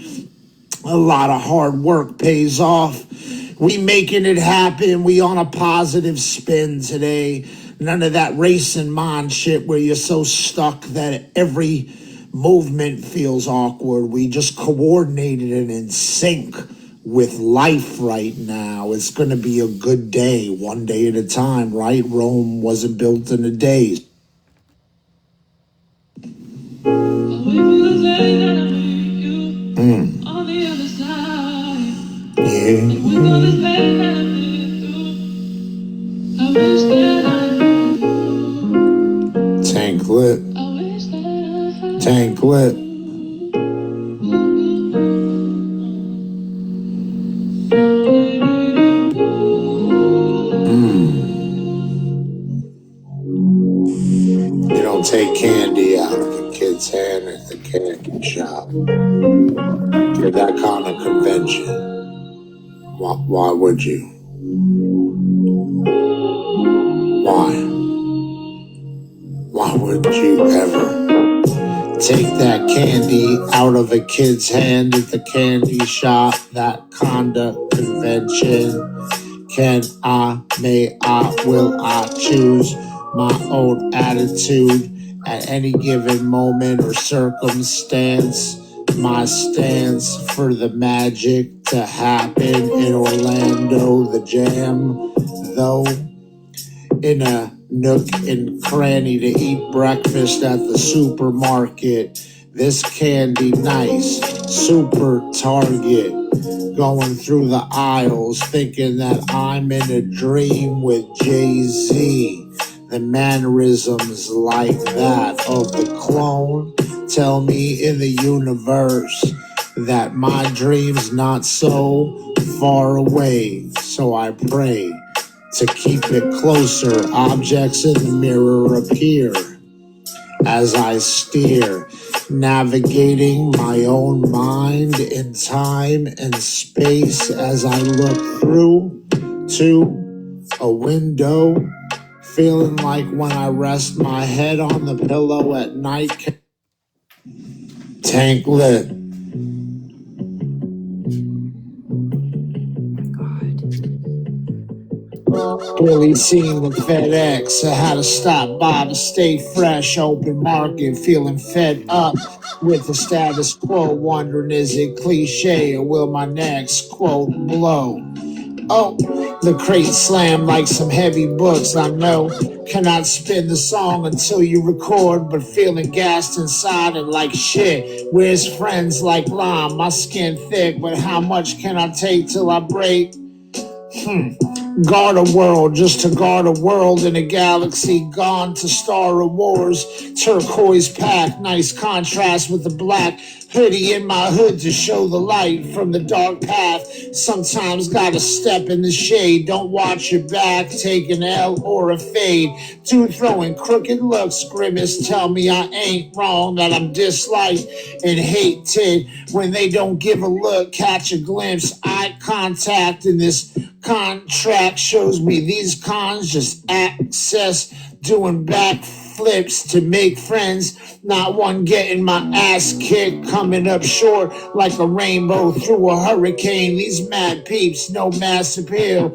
a lot of hard work pays off? We making it happen. We on a positive spin today. None of that racing mind shit where you're so stuck that every movement feels awkward. We just coordinated and in sync with life right now. It's going to be a good day, one day at a time, right? Rome wasn't built in a day. Tank Lip. Tank Lip. You don't take candy out of a kid's hand at the candy shop. For that kind of convention. Why would you? Why? Why would you ever take that candy out of a kid's hand at the candy shop? That kind of convention. Can I, may I, will I choose my own attitude at any given moment or circumstance? My stance for the magic to happen in Orlando, the jam, though, in a nook and cranny to eat breakfast at the supermarket. This candy nice, super Target. Going through the aisles, thinking that I'm in a dream with Jay-Z. The mannerisms like that of the clone tell me in the universe that my dream's not so far away. So I pray to keep it closer. Objects in the mirror appear as I steer, navigating my own mind in time and space as I look through to a window, feeling like when I rest my head on the pillow at night. Tank Lit. Really seen the FedEx. I had to stop by to stay fresh. Open market, feeling fed up with the status quo. Wondering, is it cliche or will my next quote blow? Oh, the crate slam like some heavy books. I know cannot spin the song until you record, but feeling gassed inside and like shit. Where's friends like lime? My skin thick, but how much can I take till I break? Guard a world just to guard a world in a galaxy gone to Star Wars. Turquoise pack, nice contrast with the black hoodie in my hood to show the light from the dark path. Sometimes gotta step in the shade. Don't watch your back, take an L or a fade. Dude throwing crooked looks, grimace. Tell me I ain't wrong, that I'm disliked and hated when they don't give a look. Catch a glimpse, eye contact in this contract shows me these cons just access doing backflips to make friends, not one getting my ass kicked, coming up short like a rainbow through a hurricane. These mad peeps, no mass appeal,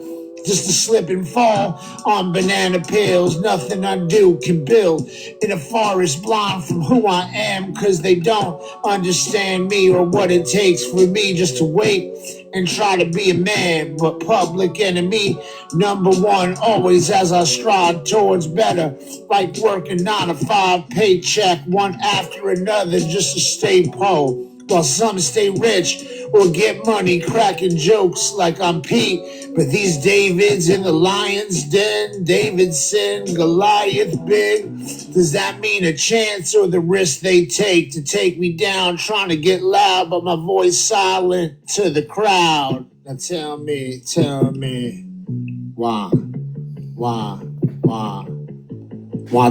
just a slip and fall on banana peels. Nothing I do can build in a forest blind from who I am, cause they don't understand me or what it takes for me just to wait and try to be a man. But public enemy number one, always as I strive towards better, like working 9 to 5 paycheck one after another just to stay po. While some stay rich or get money cracking jokes like I'm Pete. But these Davids in the lion's den, Davidson, Goliath big. Does that mean a chance or the risk they take to take me down? Trying to get loud, but my voice silent to the crowd. Now tell me, why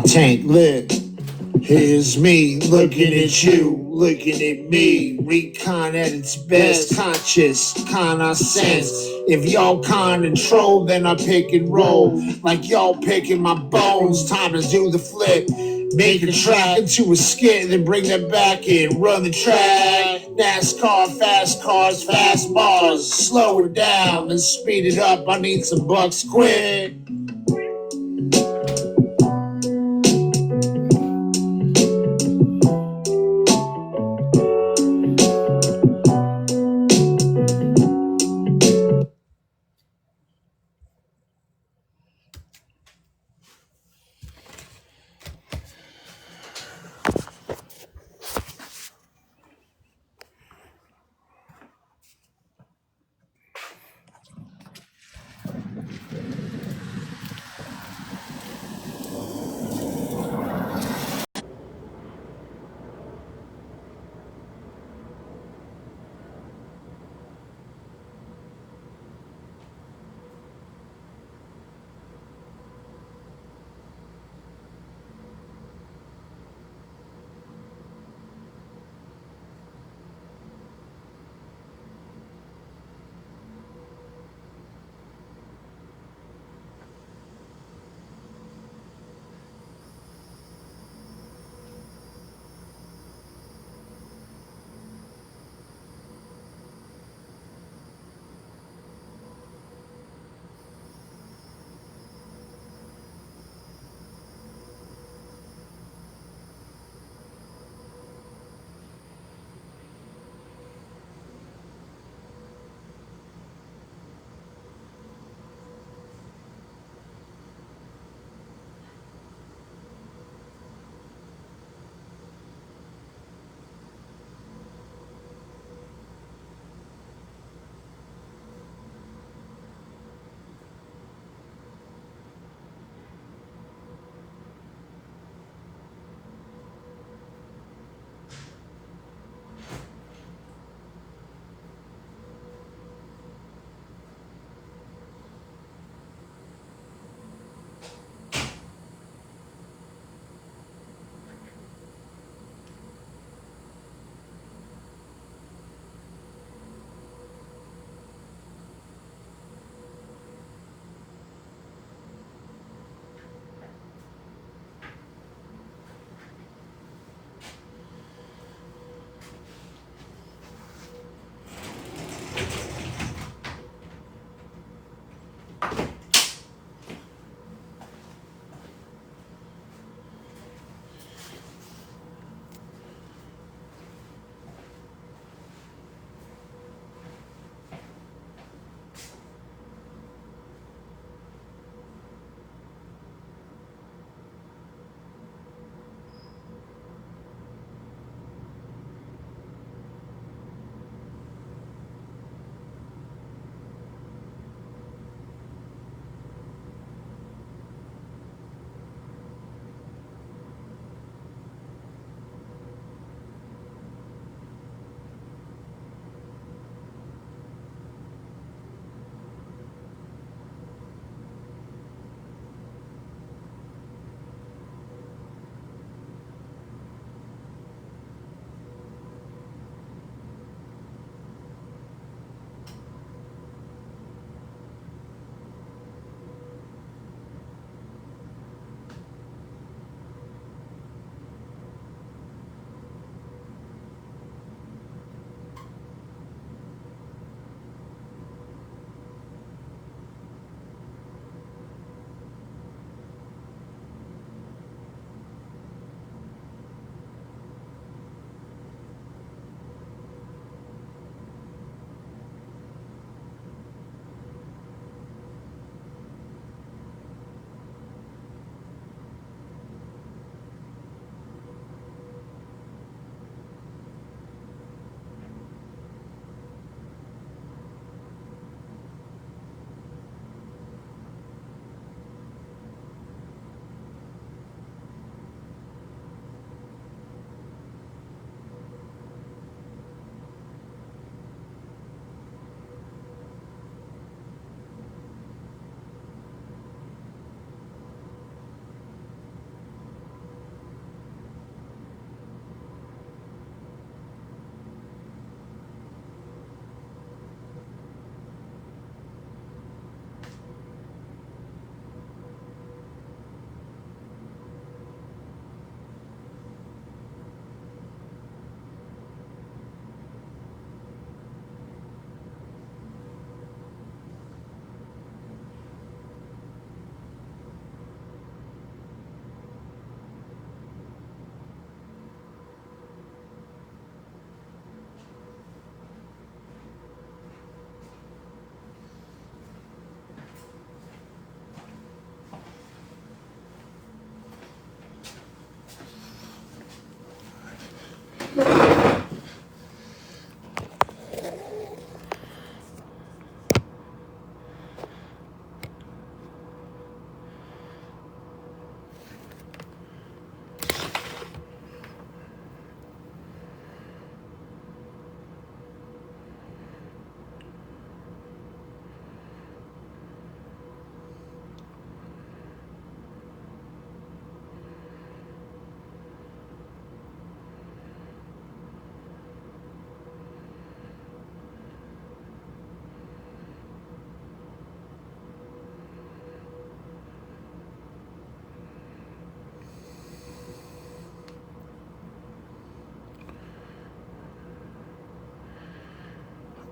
Tank Lit? Here's me looking at you, looking at me. Recon at its best, conscious, kinda sense. If y'all con and troll, then I pick and roll. Like y'all picking my bones, time to do the flip. Make a track into a skit, then bring that back in. Run the track. NASCAR, fast cars, fast bars. Slow it down, then speed it up. I need some bucks quick.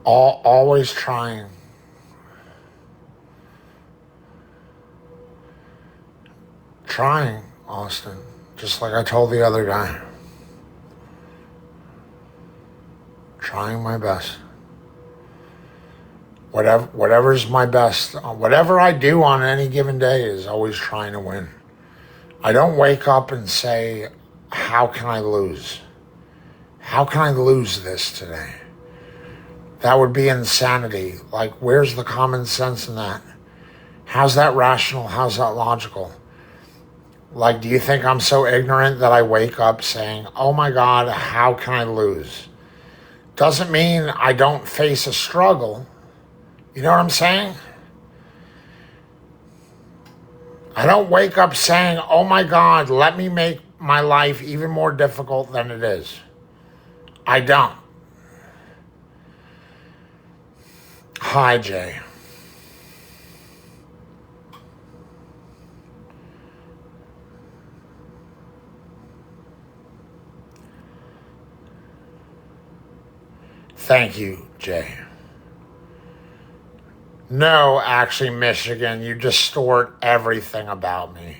Always trying. Trying, Austin. Just like I told the other guy. Trying my best. Whatever's my best. Whatever I do on any given day is always trying to win. I don't wake up and say, how can I lose? How can I lose this today? That would be insanity. Like, where's the common sense in that? How's that rational? How's that logical? Like, do you think I'm so ignorant that I wake up saying, oh my God, how can I lose? Doesn't mean I don't face a struggle. You know what I'm saying? I don't wake up saying, oh my God, let me make my life even more difficult than it is. I don't. Hi, Jay. Thank you, Jay. No, actually, Michigan, you distort everything about me.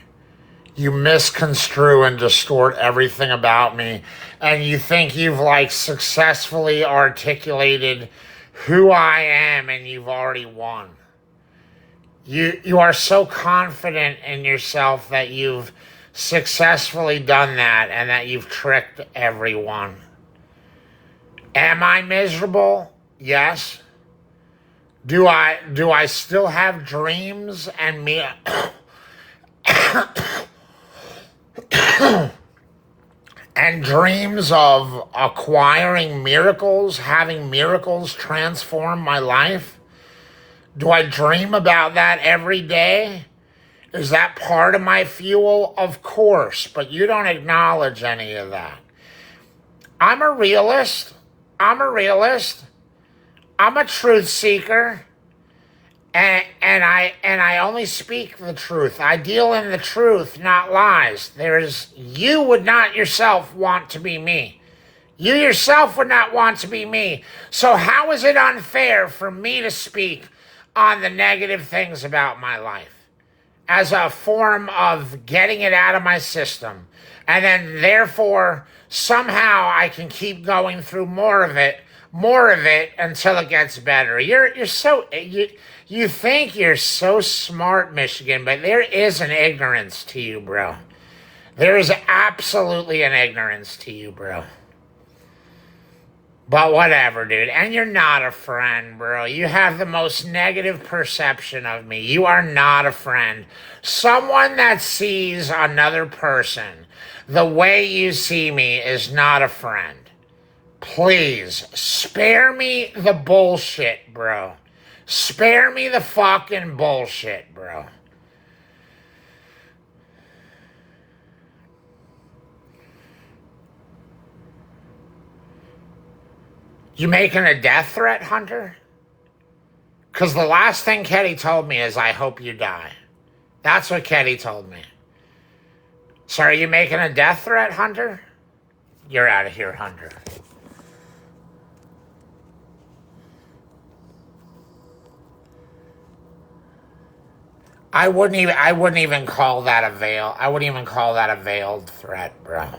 You misconstrue and distort everything about me, and you think you've successfully articulated who I am, and you've already won. You are so confident in yourself that you've successfully done that and that you've tricked everyone. Am I miserable? Yes. Do I still have dreams and me and dreams of acquiring miracles, having miracles transform my life? Do I dream about that every day? Is that part of my fuel? Of course, but you don't acknowledge any of that. I'm a realist. I'm a truth seeker. And I only speak the truth. I deal in the truth, not lies. You would not yourself want to be me. You yourself would not want to be me. So how is it unfair for me to speak on the negative things about my life as a form of getting it out of my system? And then therefore, somehow I can keep going through more of it until it gets better. You think you're so smart, Michigan, but there is an ignorance to you, bro. There is absolutely an ignorance to you, bro. But whatever, dude. And you're not a friend, bro. You have the most negative perception of me. You are not a friend. Someone that sees another person the way you see me is not a friend. Please, spare me the bullshit, bro. Spare me the fucking bullshit, bro. You making a death threat, Hunter? Because the last thing Ketty told me is, I hope you die. That's what Ketty told me. So are you making a death threat, Hunter? You're out of here, Hunter. I wouldn't even call that a veil. I wouldn't even call that a veiled threat, bro.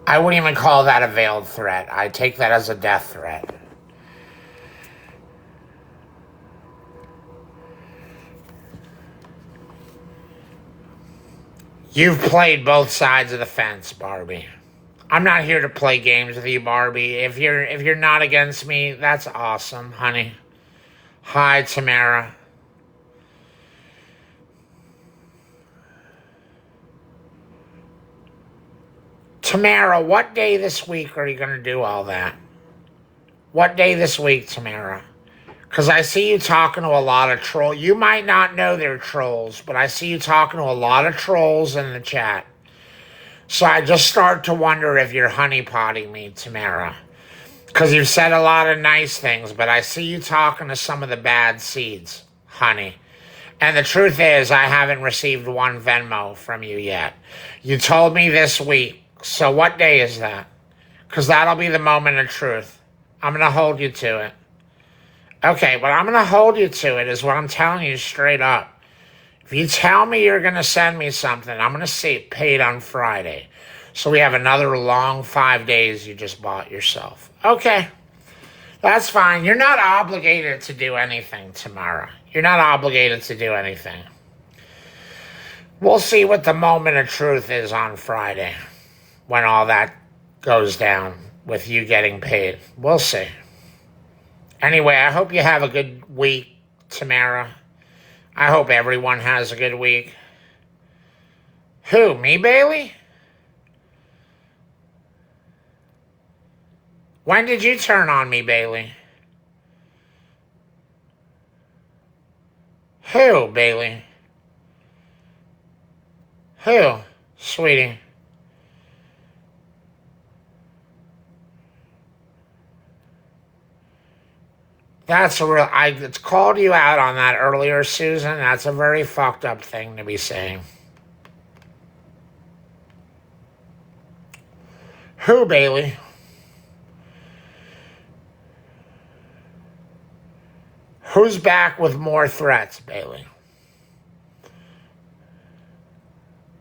I wouldn't even call that a veiled threat. I take that as a death threat. You've played both sides of the fence, Barbie. I'm not here to play games with you, Barbie. If you're not against me, that's awesome, honey. Hi, Tamara. Tamara, what day this week are you going to do all that? What day this week, Tamara? Because I see you talking to a lot of trolls. You might not know they're trolls, but I see you talking to a lot of trolls in the chat. So I just start to wonder if you're honeypotting me, Tamara. Because you've said a lot of nice things, but I see you talking to some of the bad seeds, honey. And the truth is, I haven't received one Venmo from you yet. You told me this week. So what day is that? Because that'll be the moment of truth. I'm going to hold you to it. Okay, but I'm going to hold you to it is what I'm telling you straight up. If you tell me you're going to send me something, I'm going to see it paid on Friday. So we have another long 5 days you just bought yourself. Okay, that's fine. You're not obligated to do anything tomorrow. You're not obligated to do anything. We'll see what the moment of truth is on Friday when all that goes down with you getting paid. We'll see. Anyway, I hope you have a good week, Tamara. I hope everyone has a good week. Who, me, Bailey? When did you turn on me, Bailey? Who, Bailey? Who, sweetie? That's a real... I called you out on that earlier, Susan. That's a very fucked up thing to be saying. Who, Bailey? Who's back with more threats, Bailey?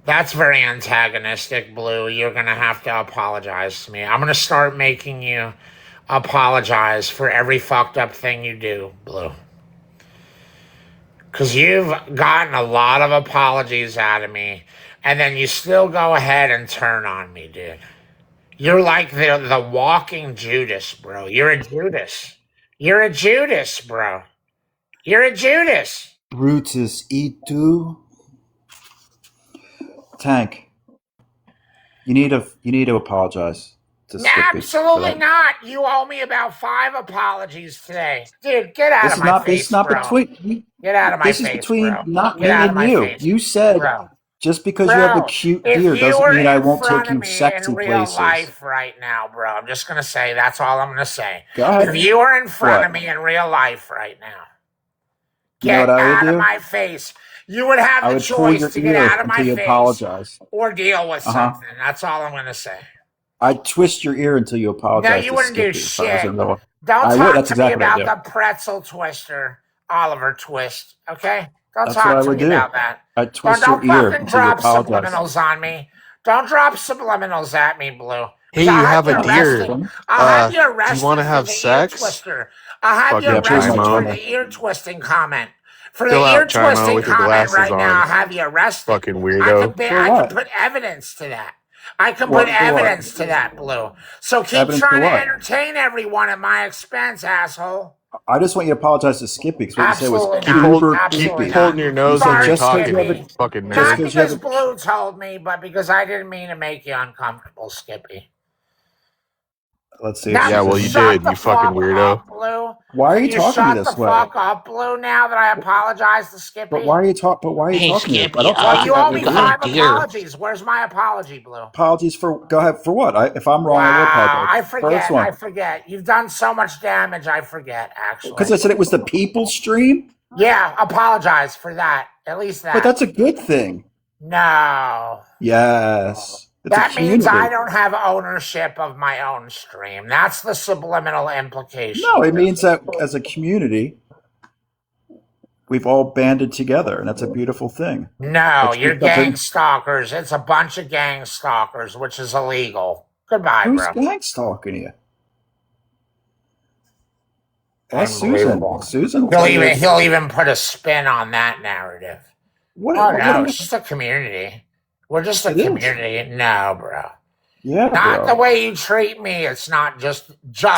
That's very antagonistic, Blue. You're going to have to apologize to me. I'm going to start making you apologize for every fucked up thing you do, Blue. Because you've gotten a lot of apologies out of me, and then you still go ahead and turn on me, dude. You're like the walking Judas, bro. You're a Judas. You're a Judas, bro. You're a Judas. Brutus E2. Tank. You need to apologize to Skippy. Absolutely not. You owe me about 5 apologies today. Dude, get out of my face, This is not bro. between. Get out of my face, This is between bro. not Get me out of and my you. face, You said bro. just because you have a cute beard doesn't mean I won't take you sexy in real places. life right now, bro. I'm just gonna say that's all I'm gonna say. Go ahead. If you were in front of me in real life right now, get out of my face. You would have the choice to get out of my face or deal with something. That's all I'm gonna say. I'd twist your ear until you apologize. No, you wouldn't do shit. Don't I talk would. to me about the pretzel twister, Oliver Twist. Okay? Don't That's talk what I to would me do. about that. I'd twist Don't your ear fucking until you drop apologize. subliminals on me. Don't drop subliminals at me, Blue. Hey, you have a deer. I'll have you Do arrested you want to have for the sex? ear twister. I'll have you Fucking arrested for Chimo. the ear twisting comment. For Chill the out, ear Chimo, twisting with your comment glasses right now, on. I'll have you arrested. Fucking weirdo. I can put evidence to that. I can put evidence to that, Blue. So keep trying to entertain everyone at my expense, asshole. I just want you to apologize to Skippy because what you said was Keep holding your nose when you're talking, fucking nerd. Not because Blue told me, but because I didn't mean to make you uncomfortable, Skippy. Let's see. Yeah, well, you did, you fucking weirdo. Blue. Why are you talking to me this way? Shut the fuck up, Blue, now that I apologize to Skippy. But why are you talking to me? Well, you owe me 5 apologies. Where's my apology, Blue? Apologies for... Go ahead. For what? If I'm wrong, I will apologize. I forget. You've done so much damage, I forget, actually. Because I said it was the people stream? Yeah, apologize for that. At least that. But that's a good thing. No. Yes. That means I don't have ownership of my own stream. That's the subliminal implication. No, it means that as a community, we've all banded together, and that's a beautiful thing. No, you're gang stalkers. It's a bunch of gang stalkers, which is illegal. Goodbye, Who's bro. Who's gang stalking you? That's Susan. Susan. He'll even put a spin on that narrative. No, it's just a community. We're just a community. No, bro. Yeah, Not the bro. way you treat me. It's not just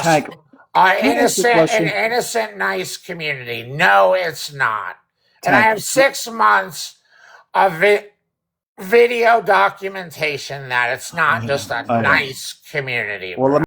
Tank, can I ask a an question? innocent, nice community. No, it's not. And I Tank. have 6 months of video documentation that it's not I know. just a I know. nice community, Well, bro. let